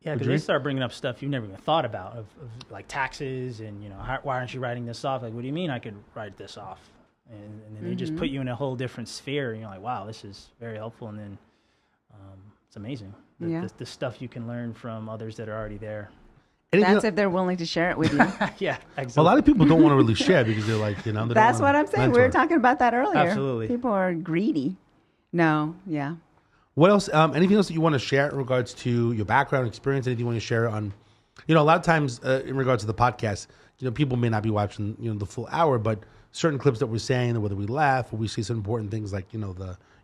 Yeah, because they start bringing up stuff you've never even thought about, of like taxes and why aren't you writing this off? Like, what do you mean I could write this off? and then they just put you in a whole different sphere, and you're like, wow, this is very helpful. And then it's amazing the stuff you can learn from others that are already there. That's if they're willing to share it with you. Yeah, exactly. Well, a lot of people don't want to really share because they're like, you know. That's what I'm saying. We were talking about that earlier. Absolutely. People are greedy. No, yeah. What else? Anything else that you want to share in regards to your background, experience? Anything you want to share on? A lot of times in regards to the podcast, people may not be watching, the full hour, but certain clips that we're saying, whether we laugh or we say some important things like, your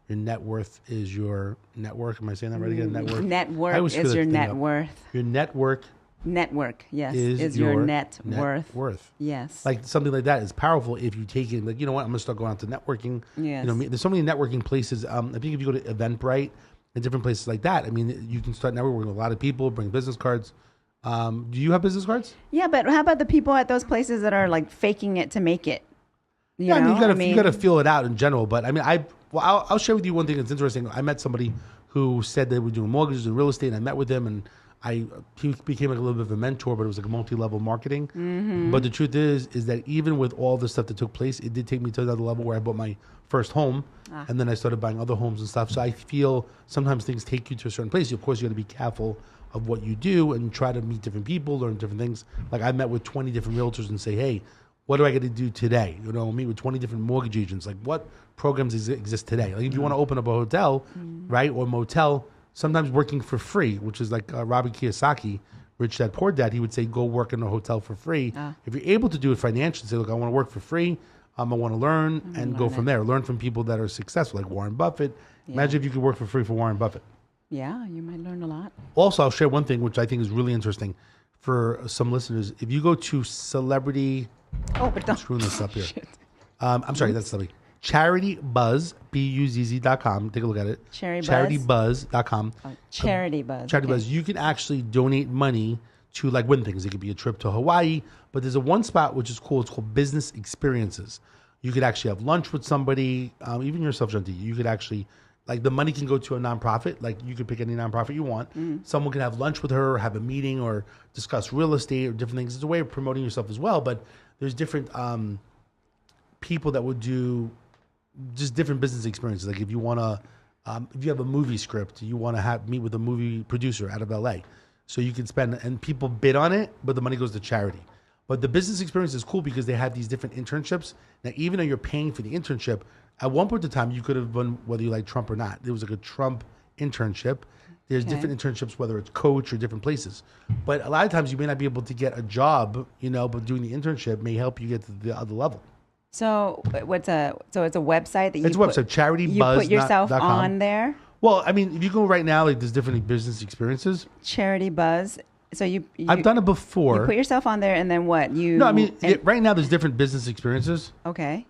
net worth is your network. Am I saying that right again? Net worth. Net worth is your net worth. Your network. Network, yes, is your net worth. Yes. Like something like that is powerful if you take it. Like, you know what? I'm going to start going out to networking. Yes. There's so many networking places. I think if you go to Eventbrite and different places like that, I mean, you can start networking with a lot of people, bring business cards. Do you have business cards? Yeah, but how about the people at those places that are like faking it to make it? You got to feel it out in general. But I mean, I'll share with you one thing that's interesting. I met somebody who said they were doing mortgages and real estate, and I met with him, and he became like a little bit of a mentor, but it was like a multi-level marketing. Mm-hmm. But the truth is that even with all the stuff that took place, it did take me to another level where I bought my first home, and then I started buying other homes and stuff. So I feel sometimes things take you to a certain place. Of course, you got to be careful of what you do and try to meet different people, learn different things. Like I met with 20 different realtors and say, hey, what do I got to do today? Meet with 20 different mortgage agents. Like what programs exist today? Like if you want to open up a hotel, right, or motel, sometimes working for free, which is like Robert Kiyosaki, Rich Dad Poor Dad, he would say, go work in a hotel for free. If you're able to do it financially, say, look, I want to work for free. I want to learn and go from there. Learn from people that are successful, like Warren Buffett. Yeah. Imagine if you could work for free for Warren Buffett. Yeah, you might learn a lot. Also, I'll share one thing, which I think is really interesting for some listeners. If you go to celebrity... Oh, but don't... I'm screwing this up here. I'm sorry, that's something. CharityBuzz, BUZZ.com. Take a look at it. CharityBuzz.com. Charity Buzz. Charity Buzz. You can actually donate money to like win things. It could be a trip to Hawaii, but there's a one spot which is cool. It's called Business Experiences. You could actually have lunch with somebody, even yourself, Gentille. You could actually, like the money can go to a nonprofit. Like you could pick any nonprofit you want. Someone can have lunch with her, or have a meeting, or discuss real estate or different things. It's a way of promoting yourself as well. But there's different people that would do just different business experiences. Like if you want to, if you have a movie script, you want to meet with a movie producer out of LA. So you can spend, and people bid on it, but the money goes to charity. But the business experience is cool because they have these different internships. Now, even though you're paying for the internship, at one point in time, you could have done, whether you like Trump or not, there was like a Trump internship. There's different internships, whether it's Coach or different places. But a lot of times you may not be able to get a job, but doing the internship may help you get to the other level. So it's a website that it's a website, CharityBuzz.com. You put yourself on there? Well, I mean, if you go right now, like there's different business experiences. Charity Buzz. So you I've done it before. You put yourself on there, and then what? No, I mean, right now there's different business experiences. Okay.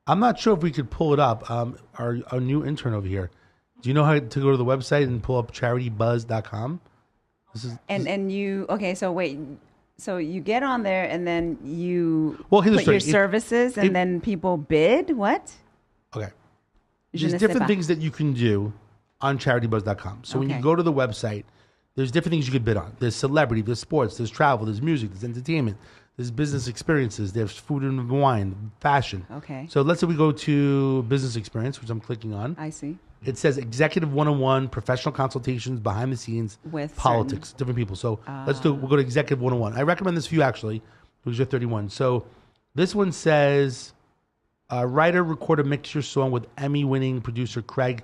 I'm not sure if we could pull it up. Our new intern over here. Do you know how to go to the website and pull up CharityBuzz.com? So wait. So you get on there, and then you put your services, and then people bid? What? Okay. There's different things that you can do on CharityBuzz.com. So when you go to the website, there's different things you could bid on. There's celebrity, there's sports, there's travel, there's music, there's entertainment, there's business experiences, there's food and wine, fashion. Okay. So let's say we go to business experience, which I'm clicking on. I see. It says executive one-on-one, professional consultations, behind the scenes, with politics, different people. So we'll go to executive one-on-one. I recommend this for you actually, because you're 31. So this one says, writer, recorder, mix your song with Emmy-winning producer Craig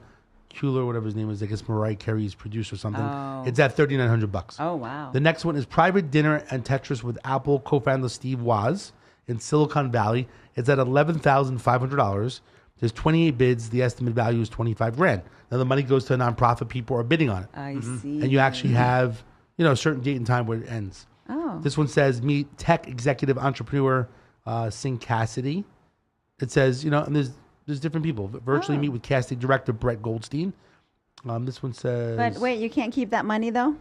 Kuehler, whatever his name is. I guess Mariah Carey's producer or something. Oh. It's at $3,900. Oh, wow. The next one is private dinner and Tetris with Apple co-founder Steve Woz in Silicon Valley. It's at $11,500. There's 28 bids. The estimate value is $25,000. Now the money goes to a nonprofit. People are bidding on it. I see. And you actually have, a certain date and time where it ends. Oh. This one says meet tech executive entrepreneur Singh Cassidy. It says, and there's different people. Virtually meet with casting director Brett Goldstein. This one says. But wait, you can't keep that money though.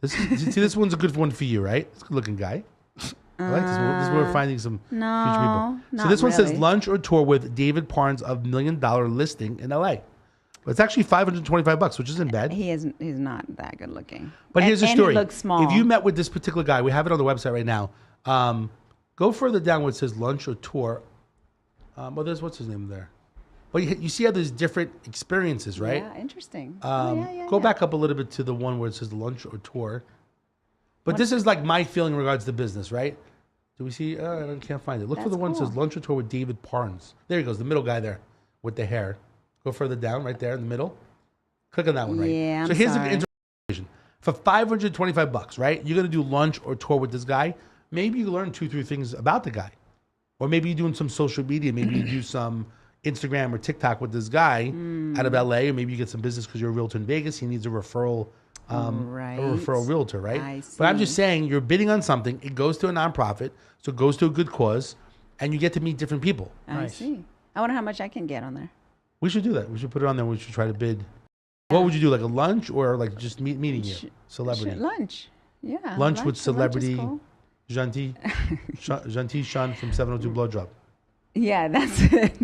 This one's a good one for you, right? It's a good-looking guy. I like this one. This is where we're finding some future people. So this one says lunch or tour with David Parnes of $1 Million Listing in LA. But it's actually $525, which isn't bad. He's not that good looking. But here's the story. He looks small. If you met with this particular guy, we have it on the website right now. Go further down where it says lunch or tour. Well, there's what's his name there. But you see how there's different experiences, right? Yeah, interesting. Go back up a little bit to the one where it says lunch or tour. But this is like my feeling in regards to business, right? Do we see? I can't find it. Look for the one that says lunch or tour with David Parnes. There he goes, the middle guy there with the hair. Go further down, right there in the middle. Click on that one, right? Yeah, so I'm here's sorry. the information. For $525, right? You're gonna do lunch or tour with this guy. Maybe you learn 2-3 things about the guy, or maybe you're doing some social media. Maybe you do some Instagram or TikTok with this guy out of LA, or maybe you get some business because you're a realtor in Vegas. He needs a referral, Right. a referral realtor, right? I But I'm see. just saying, you're bidding on something. It goes to a nonprofit, so it goes to a good cause, and you get to meet different people. I see. I wonder how much I can get on there. We should do that. We should put it on there. We should try to bid. What would you do, like a lunch or like just meeting you, celebrity? Lunch. Yeah. Lunch with is celebrity cool. Gentille Chhun from 702 Blowjob. Yeah, that's it.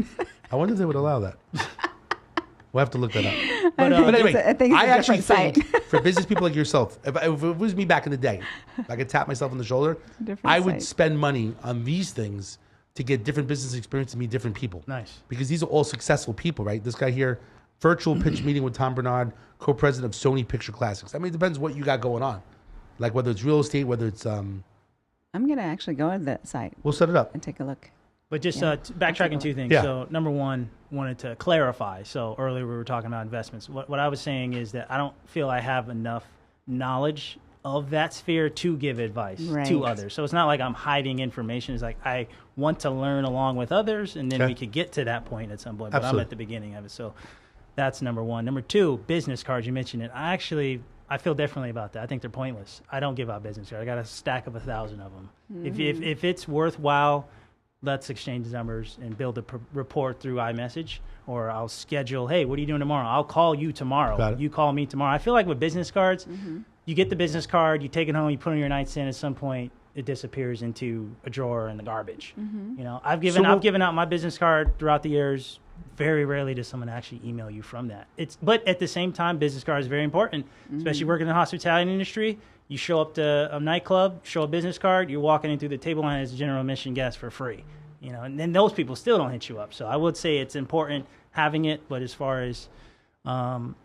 I wonder if they would allow that. We'll have to look that up. But anyway, I think it's a actually different think site. for business people like yourself, if it was me back in the day, if I could tap myself on the shoulder, Different I would site. spend money on these things to get different business experience and meet different people. Nice. Because these are all successful people, right? This guy here, virtual pitch meeting with Tom Bernard, co-president of Sony Picture Classics. I mean, it depends what you got going on. Like whether it's real estate, whether it's... I'm going to actually go to that site We'll set it up. and take a look. But just Yeah. backtracking two things. Yeah. So number one, wanted to clarify. So earlier we were talking about investments. What I was saying is that I don't feel I have enough knowledge of that sphere to give advice Right. to others. So it's not like I'm hiding information. It's like I want to learn along with others, and then Okay. we could get to that point at some point. But I'm Absolutely. at the beginning of it. So that's number one. Number two, business cards. You mentioned it. I feel differently about that. I think they're pointless. I don't give out business cards. I got a stack of 1,000 of them. If it's worthwhile, let's exchange numbers and build a rapport through iMessage, or I'll schedule, hey, what are you doing tomorrow? I'll call you tomorrow. Got it. You call me tomorrow. I feel like with business cards, you get the business card, you take it home, you put it on your nightstand. At some point, it disappears into a drawer in the garbage. You know, I've given out my business card throughout the years. Very rarely does someone actually email you from that. But at the same time, business card is very important, especially working in the hospitality industry. You show up to a nightclub, show a business card, you're walking in through the table line as a general admission guest for free. You know, and then those people still don't hit you up. So I would say it's important having it. But as far as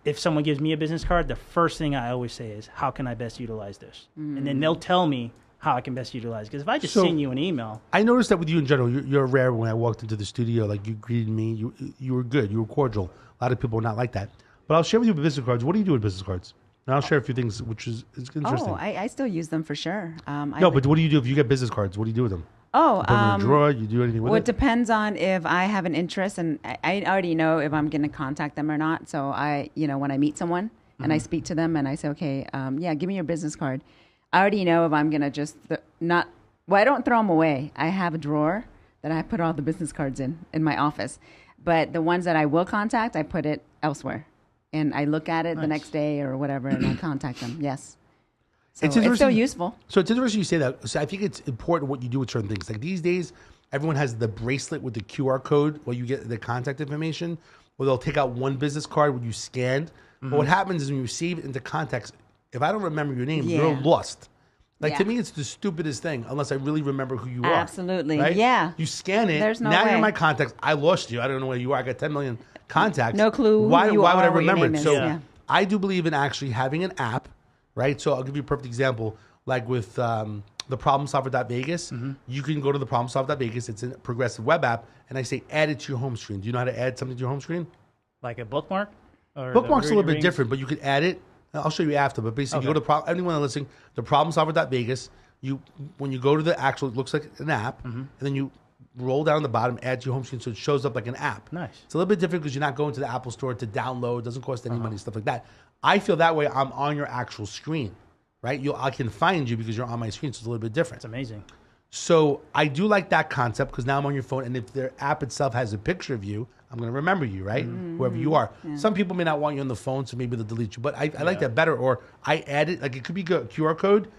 if someone gives me a business card, the first thing I always say is, how can I best utilize this? And then they'll tell me how I can best utilize it. Because if I just send you an email. I noticed that with you in general, you're rare. When I walked into the studio, like you greeted me, you were good, you were cordial. A lot of people are not like that. But I'll share with you business cards. What do you do with business cards? And I'll share a few things, which is interesting. Oh, I still use them for sure. No, but what do you do if you get business cards? What do you do with them? Oh, You put them in a drawer. You do anything with well, it? it depends on if I have an interest, and I already know if I'm going to contact them or not. So when I meet someone and I speak to them and I say, okay, give me your business card. I already know if I'm going to just I don't throw them away. I have a drawer that I put all the business cards in my office. But the ones that I will contact, I put it elsewhere. And I look at it the next day or whatever, and I contact them. Yes. So it's still interesting- useful. So it's interesting you say that. So I think it's important what you do with certain things. Like these days, everyone has the bracelet with the QR code where you get the contact information, or they'll take out one business card when you scanned. But what happens is when you save it into contacts, if I don't remember your name, you're Yeah. lost. Like to Yeah. me, it's the stupidest thing unless I really remember who you are. Absolutely. Right? Yeah. You scan it. There's no now you're in way. my contacts. I lost you. I don't know where you are. I got 10 million contacts. No clue who Why you would I are, what your remember name it? is. So Yeah. I do believe in actually having an app, right? So I'll give you a perfect example. Like with the problemsolver.vegas, you can go to the problemsolver.vegas. It's a progressive web app. And I say, add it to your home screen. Do you know how to add something to your home screen? Like a bookmark? Or Bookmark's a little bit rings? different, but you could add it. I'll show you after. But basically, you go to anyone listening, the problemsolver.vegas. When you go to the actual, it looks like an app, and then you roll down the bottom, add to your home screen, so it shows up like an app. Nice. It's a little bit different because you're not going to the Apple Store to download. It doesn't cost any money, stuff like that. I feel that way. I'm on your actual screen, right? I can find you because you're on my screen, so it's a little bit different. It's amazing. So I do like that concept because now I'm on your phone, and if their app itself has a picture of you, I'm going to remember you, right? Whoever you are. Some people may not want you on the phone, so maybe they'll delete you. But I like that better. Or I add it, like it could be a QR code,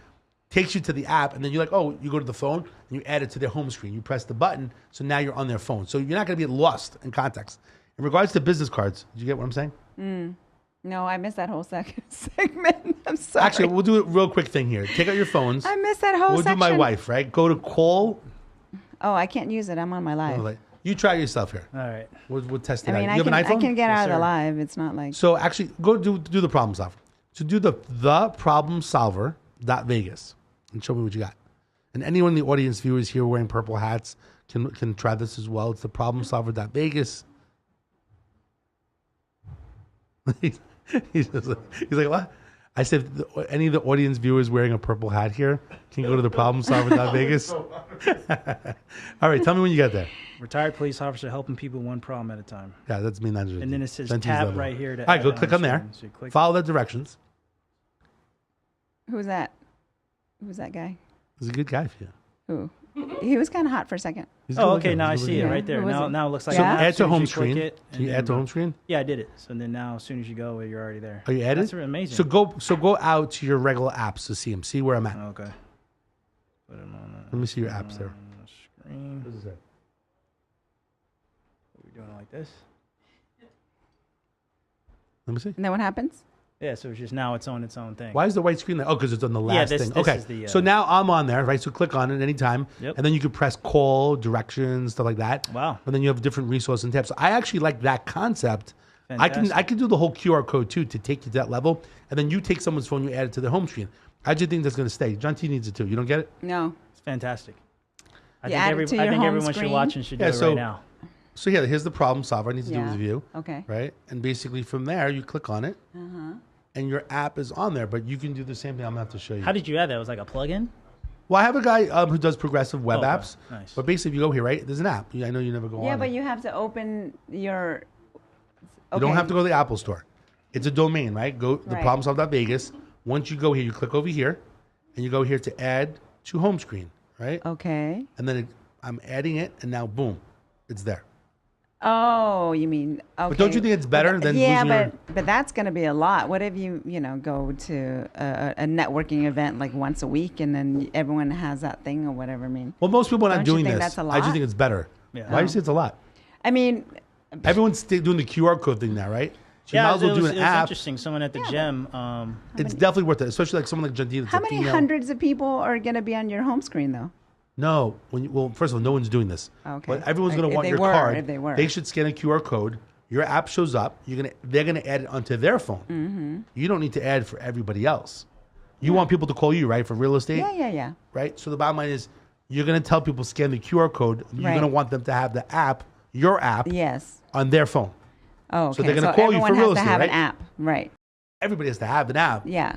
takes you to the app, and then you're like, oh, you go to the phone, and you add it to their home screen. You press the button, so now you're on their phone. So you're not going to be lost in context. In regards to business cards, did you get what I'm saying? No, I missed that whole segment. I'm sorry. Actually, we'll do a real quick thing here. Take out your phones. I missed that whole We'll section. do my wife, right? Go to call. Oh, I can't use it. I'm on my live. You try it yourself here. All right. We'll test it I mean, out. You have an I iPhone? can get Yes, out of the sir. live. It's not like. So actually, go do the problem solver. So do the problem solver .vegas and show me what you got. And anyone in the audience, viewers here wearing purple hats can try this as well. It's the problem solver .vegas. he's like, what? I said, any of the audience viewers wearing a purple hat here can go to the problem solver .vegas. All right, tell me when you get there. Retired police officer helping people one problem at a time. Yeah, that's me. Not And then it says Gentile's tap level. right here. To All right, add go it click the on there. screen. So you click. Follow the directions. Who's that? Who's that guy? He's a good guy for you. Who? He was kind of hot for a second. He's Oh, good okay. looking. Now I He's see good it looking. right there. Who was Now, it? now it looks like So an app. add As to soon as home you click screen. it, Can you and add to then- home screen? Yeah, I did it. So then now, as soon as you go, you're already there. Are you added? That's amazing. So go out to your regular apps to see them. See where I'm at. Okay. Put them on Let me see your apps there. the screen. What is that? We're doing it like this. Let me see. And then what happens? Yeah. So it's just now it's on its own thing. Why is the white screen there? Oh, because it's on the last this- thing. this Okay. is the, So now I'm on there, right? So click on it anytime. Yep. And then you can press call, directions, stuff like that. Wow. And then you have different resources and tabs. So I actually like that concept. I Fantastic. can do the whole QR code too to take you to that level. And then you take someone's phone, you add it to their home screen. I just think that's going to stay. John T needs it too. You don't get it? No. It's fantastic. I You think, add it to I your think home everyone should screen? watch and should Yeah, do it so- right now. So yeah, here's the problem solver. I need to do Yeah. with you. Okay. Right? And basically from there, you click on it. And your app is on there, but you can do the same thing. I'm going to have to show you. How did you add that? Was it like a plug-in? Well, I have a guy who does progressive web Okay. apps. Nice. But basically, if you go here, right, there's an app. I know you never go on Yeah, it. but you have to open your. You don't have to go to the Apple Store. It's a domain, right? Go the Right. problemsolve.vegas. Once you go here, you click over here, and you go here to add to home screen, right? Okay. And then I'm adding it, and now boom, it's there. Oh, you mean okay? But don't you think it's better than yeah, losing your... but that's going to be a lot. What if you go to a networking event like once a week and then everyone has that thing or whatever? I mean, Well, most people are not Don't you doing think this. that's a I just lot? think it's better. Yeah. Why do you say it's a lot? I mean, Everyone's doing the QR code thing now, right? So you Yeah, might as well it do was, an it was app. interesting. Someone at the gym. It's definitely worth it, especially like someone like Gentille. how many hundreds of people are going to be on your home screen though? No, well, first of all, no one's doing this. Okay. But everyone's going If to want they your were, card. if they were. They should scan a QR code. Your app shows up. They're gonna add it onto their phone. Mm-hmm. You don't need to add for everybody else. You want people to call you, right, for real estate, Yeah. right? So the bottom line is, you're gonna tell people scan the QR code. You're Right. gonna want them to have the app, your app, Yes. on their phone. Oh, okay. So they're gonna call you for everyone real has to estate, have right? an app, right? Everybody has to have an app. Yeah.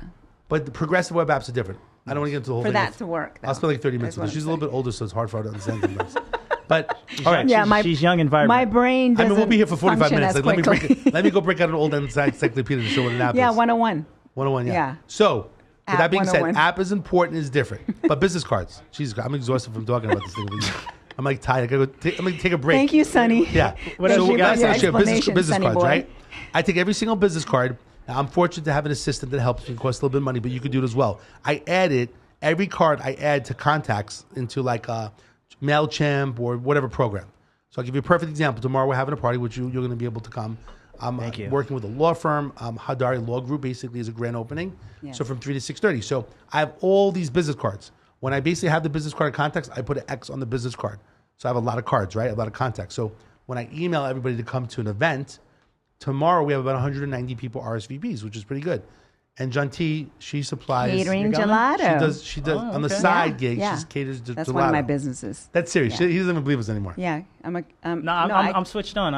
But the progressive web apps are different. I don't want to get into the whole For thing. that to work. I'll though. spend like 30 minutes That's with her. what She's I'm a little bit older, so it's hard for her to understand sometimes. But all right. Yeah, she's young and vibrant. My brain I doesn't mean, we'll be here for 45 function minutes. as Like, quickly. let me go break out an old encyclopedia to show what an app Yeah, is. 101. 101, yeah. Yeah. So, with App that being said, 101. app is important, is different. But business cards. Jesus, I'm exhausted from talking about this thing. I'm like tired. I'm going to take a break. Thank you, Sonny. Yeah. What Thank else you you got? for your let's share business explanation, Sonny cards, boy. right? I take every single business card. Now, I'm fortunate to have an assistant that helps me. It costs a little bit of money, but you could do it as well. I added every card I add to contacts into like MailChimp or whatever program. So I'll give you a perfect example. Tomorrow we're having a party, which you're going to be able to come. I'm Thank you. working with a law firm. Hadari Law Group basically is a grand opening. Yes. So from 3 to 6:30. So I have all these business cards. When I basically have the business card contacts, I put an X on the business card. So I have a lot of cards, right? A lot of contacts. So when I email everybody to come to an event, tomorrow we have about 190 people RSVPs, which is pretty good. And Gentille, she supplies Catering coming? gelato. She does Oh, on the okay. side Yeah, gig. yeah. She caters to That's gelato. one of my businesses. That's serious. Yeah. He doesn't even believe us anymore. Yeah, I'm a. No, I'm switched on.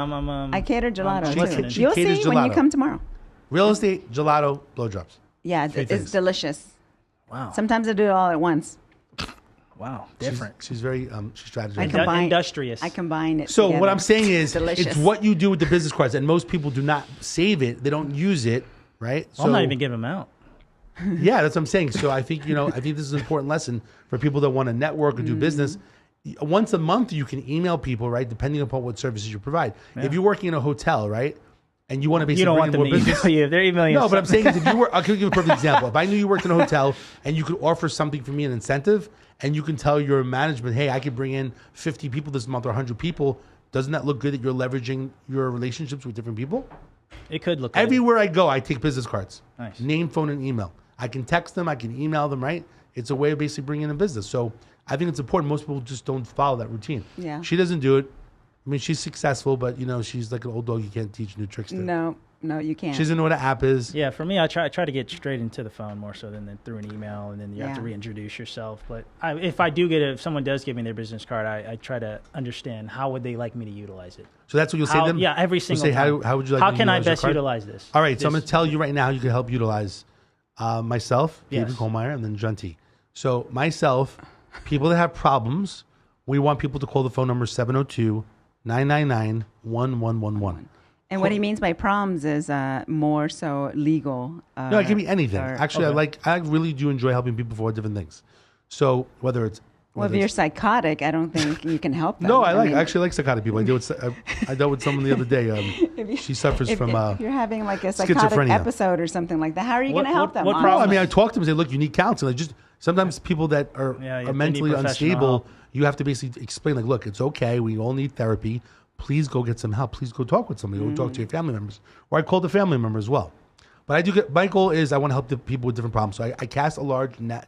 I cater gelato She too. ca- she You'll caters see when you gelato. come tomorrow. Real estate, gelato, blowjobs. Yeah, Three it's things. delicious. Wow. Sometimes I do it all at once. Wow. Different. She's very she strategizes. I combine industrious. I combine it. So what together. I'm saying is, Delicious. it's what you do with the business cards, and most people do not save it. They don't use it, right? I'm not even giving them out. Yeah, that's what I'm saying. So I think I think this is an important lesson for people that want to network or do business. Once a month, you can email people, right? Depending upon what services you provide. If you're working in a hotel, right, and you want to basically You don't bring want in them more to business. email you. If they're emailing you. No, but I'm saying is if you were, I'll give you a perfect example. If I knew you worked in a hotel and you could offer something for me, an incentive, and you can tell your management, hey, I could bring in 50 people this month or 100 people, doesn't that look good that you're leveraging your relationships with different people? It could look good. Everywhere I go, I take business cards. Nice. Name, phone, and email. I can text them. I can email them, right? It's a way of basically bringing in business. So I think it's important. Most people just don't follow that routine. Yeah. She doesn't do it. I mean, she's successful, but she's like an old dog. You can't teach new tricks to. No, you can't. She doesn't know what an app is. Yeah, for me, I try to get straight into the phone more so than through an email, and then you have to reintroduce yourself. But if someone does give me their business card, I try to understand how would they like me to utilize it. So that's what you'll say to them? Yeah, every single say, time. How would you like How me to can I utilize your best card? utilize this? All right, so I'm going to tell you right now you can help utilize myself, David Yes. Kohlmeyer, and then Gentille. So myself, people that have problems, we want people to call the phone number 702-999-1111. And what he means by problems is more so legal. No, it can be anything. or- Actually, I really do enjoy helping people for different things. So whether it's Well, if you're psychotic, I don't think you can help them. no, I mean, actually like psychotic people. I dealt with someone the other day. She suffers if from you're having like a psychotic schizophrenia. episode or something like that, how are you going to help them? what No, problem? I mean, I talk to them and say, look, you need counseling. Like, just sometimes people that are they need mentally professional unstable, help. you have to basically explain, like, look, it's okay. We all need therapy. Please go get some help. Please go talk with somebody. Go talk to your family members. Or I call the family member as well. But I do get, my goal is I want to help the people with different problems. So I cast a large net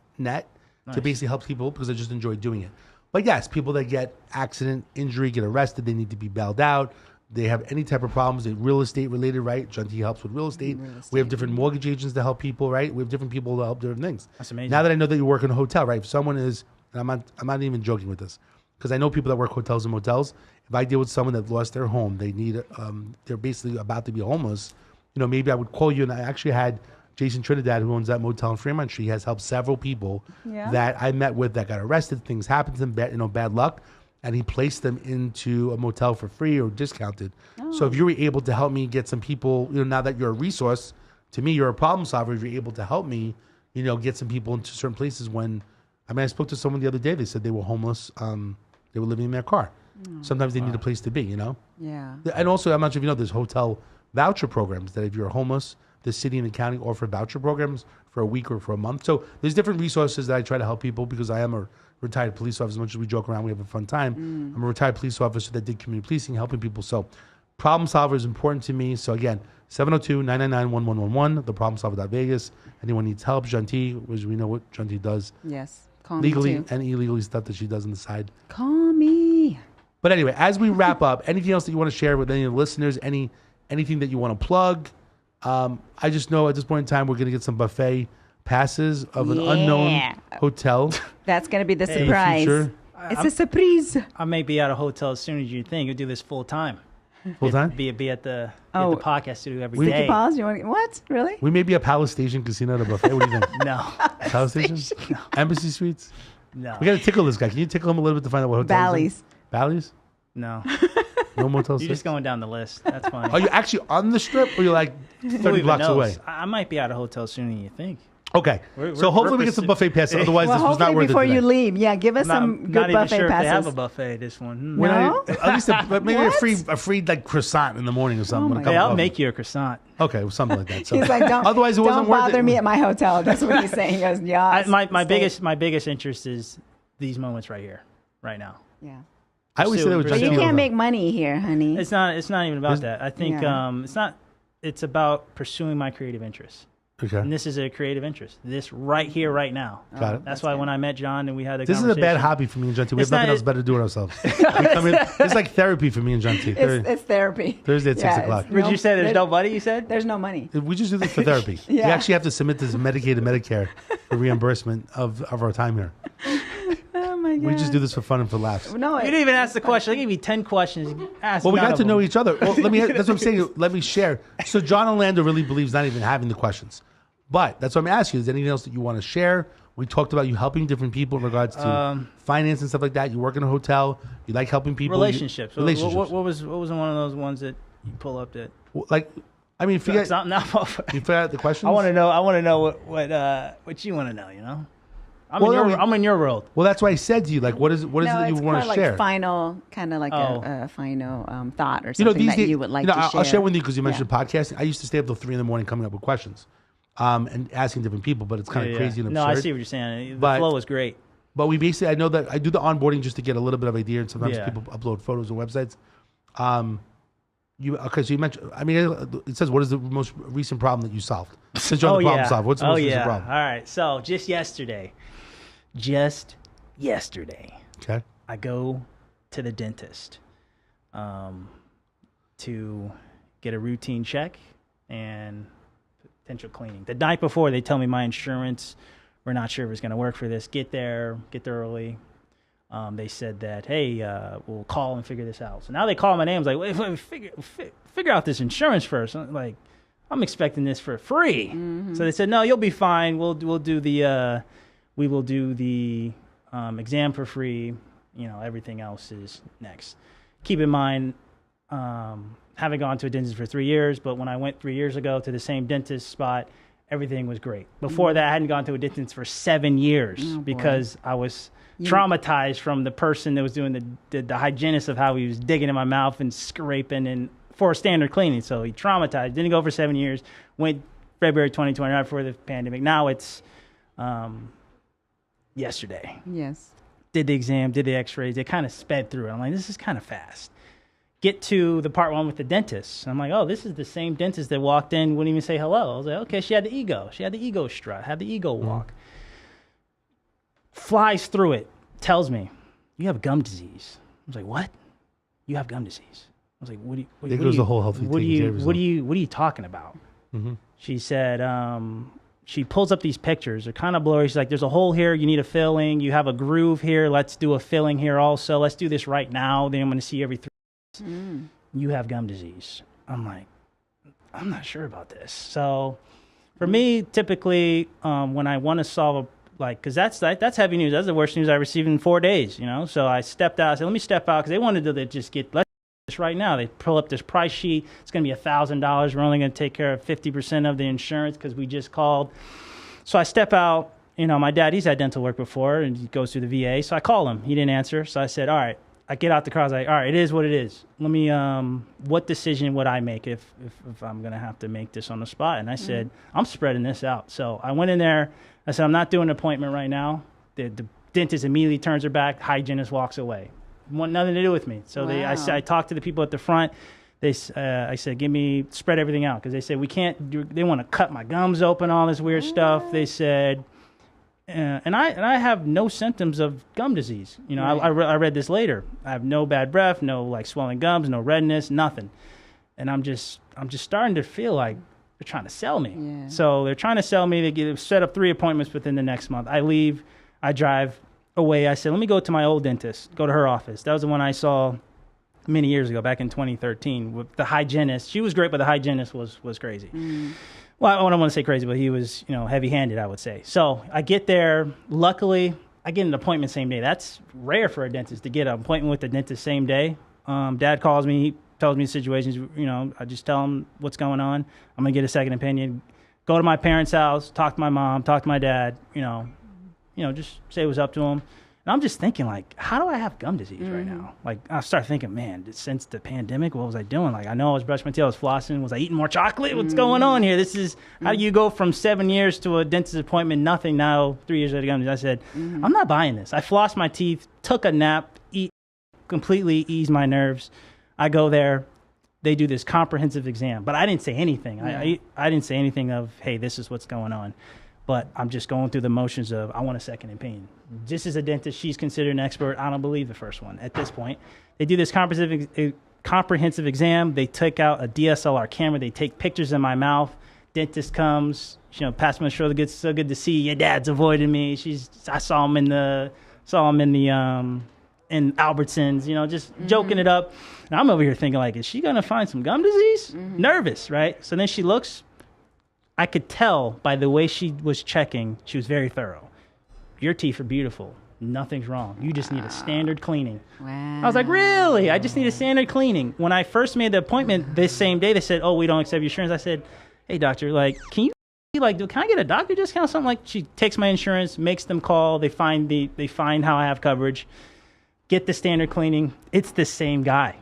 to basically help people because I just enjoy doing it. But yes, people that get accident, injury, get arrested, they need to be bailed out. They have any type of problems, they real estate related, right? Gentille helps with real estate. We have different mortgage agents to help people, right? We have different people to help different things. That's amazing. Now that I know that you work in a hotel, right? If someone is, and I'm not even joking with this, because I know people that work hotels and motels. If I deal with someone that lost their home, they need, they're basically about to be homeless. Maybe I would call you, and I actually had Jason Trinidad, who owns that motel in Fremont Street, has helped several people that I met with that got arrested. Things happened to them, bad luck, and he placed them into a motel for free or discounted. So if you were able to help me get some people, now that you're a resource to me, you're a problem solver. If you're able to help me, get some people into certain places. I spoke to someone the other day. They said they were homeless. They were living in their car. Sometimes they need a place to be. Yeah. And also, I'm not sure if you know, there's hotel voucher programs that if you're homeless, the city and the county offer voucher programs for a week or for a month. So there's different resources that I try to help people because I am a retired police officer. As much as we joke around, we have a fun time. I'm a retired police officer that did community policing, helping people. So problem solver is important to me. So again, 702-999-1111, theproblemsolver.vegas. Anyone needs help, Gentille, which we know what Gentille does. Yes. Call me Legally too. and illegally stuff that she does on the side. Call me. But anyway, as we wrap up, anything else that you want to share with any of the listeners, anything that you want to plug? I just know at this point in time, we're going to get some buffet passes of an unknown hotel. That's going to be the in the surprise. future. It's a surprise. I may be at a hotel as soon as you think. You'll do this full time. Full time? Be at the podcast studio every day. Did you pause? You want what? Really? We may be a Palace Station casino at a buffet. What do you think? No, Palace Station? Embassy Suites? no, We got to tickle this guy. Can you tickle him a little bit to find out what hotel he's in? Bally's. Bally's? no. No Motel 6? You're just going down the list. That's fine. Are you actually on the strip or you're like Who 30 even blocks knows? away? I might be at a hotel sooner than you think. Okay. So hopefully we get some buffet passes. Otherwise, Well, this was not hopefully worth it before today. you leave, give us some not good even buffet sure passes. if they have a buffet. This one. We're No? not- at least maybe What? a free like croissant in the morning or something. Oh with a my cup Hey, of I'll coffee. make you a croissant. Okay, well, something like that. So. He's like, don't. Otherwise, it wasn't don't worth bother it. me at my hotel. That's what he's saying. He goes, yeah. My biggest interest is these moments right here, right now. Yeah. I always say that with But But Gentille. you can't though. make money here, honey. It's not even about that. I think Yeah. it's about pursuing my creative interests. Okay. And this is a creative interest. This right here, right now. Got it. That's why when I met John and we had a This is a conversation. bad hobby for me and Gentille. We It's have nothing not- else better to do with ourselves. We come in, it's like therapy for me and Gentille. It's therapy. Thursday at 6 o'clock. Would you say there's nobody? You said. There's no money. We just do this for therapy. We Yeah. actually have to submit this to Medicaid and Medicare for reimbursement of our time here. Oh my god. We just do this for fun and for laughs. No, You didn't even ask the question. I gave you 10 questions. Ask Well, we none got of to know them. each other. Well, that's what I'm saying. Let me share. So John Orlando really believes not even having the questions. But that's what I'm asking you. Is there anything else that you want to share? We talked about you helping different people in regards to finance and stuff like that. You work in a hotel. You like helping people. Relationships. Relationships. What was one of those ones that you pull up that? Like, I mean, forget. Not, You forget out the questions. I want to know what you want to know. You know, I'm in your world. Well, that's why I said to you, like, what is it that you want to like share? Final, kind of like a final thought or You know, something that days, you would like to share. I'll share with you because you mentioned podcasting. I used to stay up till 3 a.m. coming up with questions, and asking different people. But it's kind of crazy and absurd. No, I see what you're saying. The But- flow was great. But we basically, I know that I do the onboarding just to get a little bit of idea, and sometimes Yeah. people upload photos on websites. So you mentioned, I mean, it says, what is the most recent problem that you solved? Since you're on the problem solver, what's the most recent problem? All right. So just yesterday, Okay. I go to the dentist. to get a routine check and potential cleaning. The night before, they tell me my insurance, we're not sure if it's going to work for this. Get there early. They said that, hey, we'll call and figure this out. So now they call my name. Like, wait, figure out this insurance first. Like, I'm expecting this for free. So they said, no, you'll be fine. We will do the exam for free. You know, everything else is next. Keep in mind, haven't gone to a dentist for 3 years, but when I went 3 years ago to the same dentist spot, everything was great. Before that, I hadn't gone to a dentist for 7 years because I was traumatized from the person that was doing the hygienist of how he was digging in my mouth and scraping and for standard cleaning. So he traumatized. Didn't go for 7 years. Went February 2020, right before the pandemic. Now it's yesterday. Yes. Did the exam, did the x-rays. They kind of sped through it. I'm like, this is kind of fast. Get to the part one with the dentist. I'm like, oh, this is the same dentist that walked in, wouldn't even say hello. I was like, okay, she had the ego. She had the ego strut, had the ego walk. Flies through it, tells me, you have gum disease. I was like, what? You have gum disease. I was like, what are you talking about? She said, she pulls up these pictures. They're kind of blurry. She's like, there's a hole here. You need a filling. You have a groove here. Let's do a filling here also. Let's do this right now. Then I'm going to see you every 3 months. You have gum disease. I'm like, I'm not sure about this. So for me, typically, when I want to solve because that's heavy news. That's the worst news I received in 4 days, you know? So I stepped out. I said, let me step out because they wanted to just let's do this right now. They pull up this price sheet. It's going to be $1,000. We're only going to take care of 50% of the insurance because we just called. So I step out. You know, my dad, he's had dental work before and he goes through the VA. So I call him. He didn't answer. So I said, all right. I get out the car. I was like, all right, it is what it is. Let me, what decision would I make if I'm going to have to make this on the spot? And I said, I'm spreading this out. So I went in there. I said, I'm not doing an appointment right now. The dentist immediately turns her back. Hygienist walks away. Want nothing to do with me. So I talked to the people at the front. I said, spread everything out. Because they said, they want to cut my gums open, all this weird stuff. They said, and I have no symptoms of gum disease. You know, I read this later. I have no bad breath, no like swelling gums, no redness, nothing. And I'm just starting to feel like they're trying to sell me. Yeah. So they're trying to sell me. They set up 3 appointments within the next month. I leave. I drive away. I said, let me go to my old dentist, go to her office. That was the one I saw many years ago, back in 2013, with the hygienist. She was great, but the hygienist was crazy. Well, I don't want to say crazy, but he was, heavy-handed, I would say. So I get there. Luckily, I get an appointment same day. That's rare for a dentist to get an appointment with the dentist same day. Dad calls me. He tells me situations. I just tell him what's going on. I'm going to get a second opinion. Go to my parents' house, talk to my mom, talk to my dad, just say what's up to him. And I'm just thinking, like, how do I have gum disease right now? Like, I start thinking, man, since the pandemic, what was I doing? Like, I know I was brushing my teeth, I was flossing. Was I eating more chocolate? What's going on here? This is, how do you go from 7 years to a dentist appointment, nothing, now 3 years later, gum disease? I said, I'm not buying this. I flossed my teeth, took a nap, completely eased my nerves. I go there. They do this comprehensive exam. But I didn't say anything. I didn't say anything of, hey, this is what's going on. But I'm just going through the motions of, I want a second opinion. Just as a dentist, she's considered an expert. I don't believe the first one at this point. They do this comprehensive exam. They take out a DSLR camera. They take pictures in my mouth. Dentist comes, pats me on the shoulder. So good to see you. Your dad's avoiding me. I saw him in Albertsons, just joking it up. And I'm over here thinking, like, is she going to find some gum disease? Nervous, right? So then she looks. I could tell by the way she was checking, she was very thorough. Your teeth are beautiful. Nothing's wrong. You just need a standard cleaning. Wow. I was like, really? I just need a standard cleaning. When I first made the appointment this same day, they said, oh, we don't accept your insurance. I said, hey, doctor, like, can I get a doctor discount? Something like, she takes my insurance, makes them call. They find how I have coverage. Get the standard cleaning. It's the same guy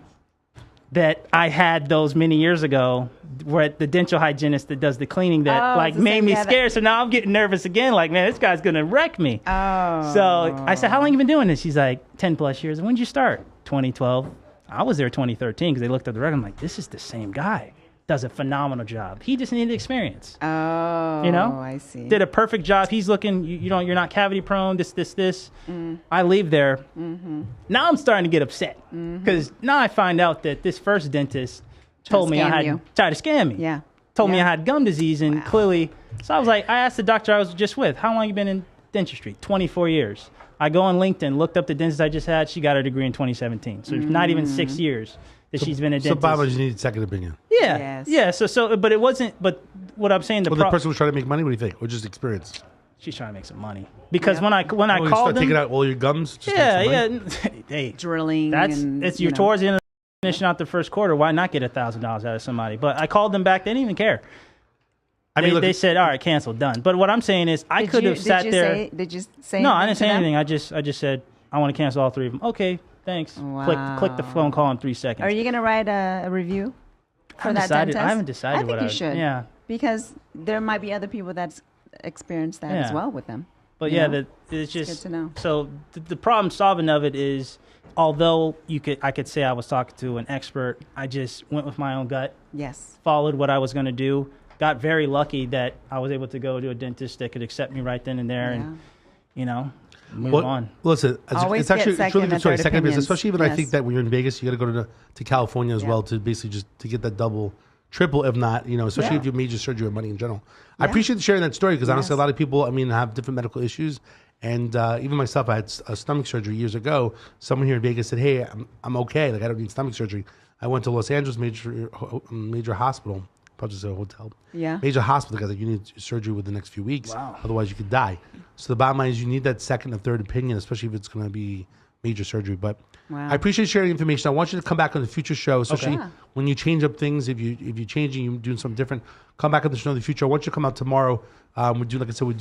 that I had those many years ago, where the dental hygienist that does the cleaning that made me scared. So now I'm getting nervous again. Like, man, this guy's going to wreck me. Oh. So I said, how long have you been doing this? She's like, 10 plus years. And when did you start? 2012. I was there 2013 because they looked at the record. I'm like, this is the same guy. does a phenomenal job. He just needed experience. Oh, You know? I see. Did a perfect job. He's looking, you're not cavity prone, this. I leave there. Now I'm starting to get upset because now I find out that this first dentist told me I scam had you. tried to scam me. Yeah. Told me Yeah. I had gum disease and clearly. So I was like, I asked the doctor I was just with, how long you been in dentistry? 24 years. I go on LinkedIn, looked up the dentist I just had. She got her degree in 2017. So it's not even 6 years that she's been a So dentist. Baba, you need a second opinion. Yeah. Yes. Yeah. So, but it wasn't, but what I'm saying, Well, the person was trying to make money. What do you think? Or just experience? she's trying to make some money. Because Yeah. when I Oh, you called start them, taking out all your gums? Just yeah, make some money? yeah. Hey, Drilling. that's and, it's you you're know. towards the end of finishing out the first quarter. Why not get $1,000 out of somebody? But I called them back. They didn't even care. I mean, look, They said, "All right, cancel, done." But what I'm saying is, I could have sat there. Did you say? No, I didn't say to them? anything. I just said I want to cancel all three of them. Okay, thanks. Click the phone call in 3 seconds. Are you gonna write a review for haven't that decided- dentist? I haven't decided I think what you I- should. yeah. Because there might be other people that's experienced that as Yeah. well with them. But you yeah, know? it's just good to know. So the problem solving of it is, although I could say I was talking to an expert, I just went with my own gut, Yes. followed what I was going to do. Got very lucky that I was able to go to a dentist that could accept me right then and there, and move well, on. listen, Always it's actually get it's really second good and story. third Second business, opinions. especially even I Yes. think that when you're in Vegas, you got to go to California as Yeah. well to basically just to get that double, triple, if not, especially Yeah. if you have major surgery or money in general. I Yeah. appreciate sharing that story because honestly, Yes. a lot of people, have different medical issues. And even myself, I had a stomach surgery years ago. Someone here in Vegas said, "Hey, I'm okay. Like I don't need stomach surgery." I went to Los Angeles major hospital, probably just a hotel. Yeah. Major hospital because you need surgery within the next few weeks. Wow. Otherwise, you could die. So the bottom line is you need that second or third opinion, especially if it's going to be major surgery. But Wow. I appreciate sharing information. I want you to come back on the future show, especially Yeah. when you change up things. If you change and you're doing something different, come back on the show in the future. I want you to come out tomorrow. We're doing, like I said,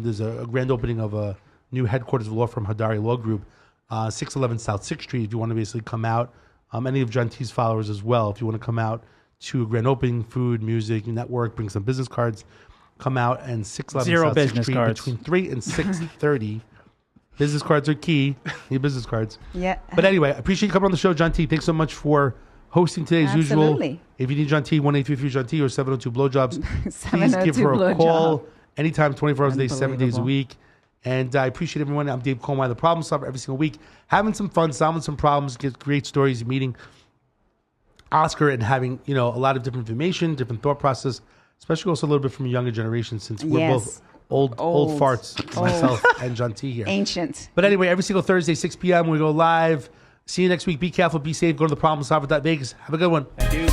there's a grand opening of a new headquarters of law firm, Hadari Law Group, 611 South 6th Street. If you want to basically come out, any of Gentile's followers as well, if you want to come out to a grand opening, food, music, network, bring some business cards, come out and 611 Zero South 6th business Street cards. between 3 and 6:30. Business cards are key. Need business cards. Yeah. But anyway, I appreciate you coming on the show, John T. Thanks so much for hosting today as usual. Absolutely. If you need John T, 1-833 John T or 702 Blowjobs. Please 702 give her a blowjob. call anytime, 24 hours a day, 7 days a Unbelievable. week. And I appreciate everyone. I'm Dave Coleman, the problem solver, every single week. Having some fun, solving some problems, get great stories, meeting Oscar and having, a lot of different information, different thought process, especially also a little bit from a younger generation since we're Yes. both old Old. farts, myself and John T here. Ancient. But anyway, every single Thursday, 6 p.m., we go live. See you next week. Be careful, be safe. Go to theproblemsolver.vegas. Have a good one. Thank you.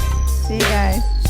See you guys.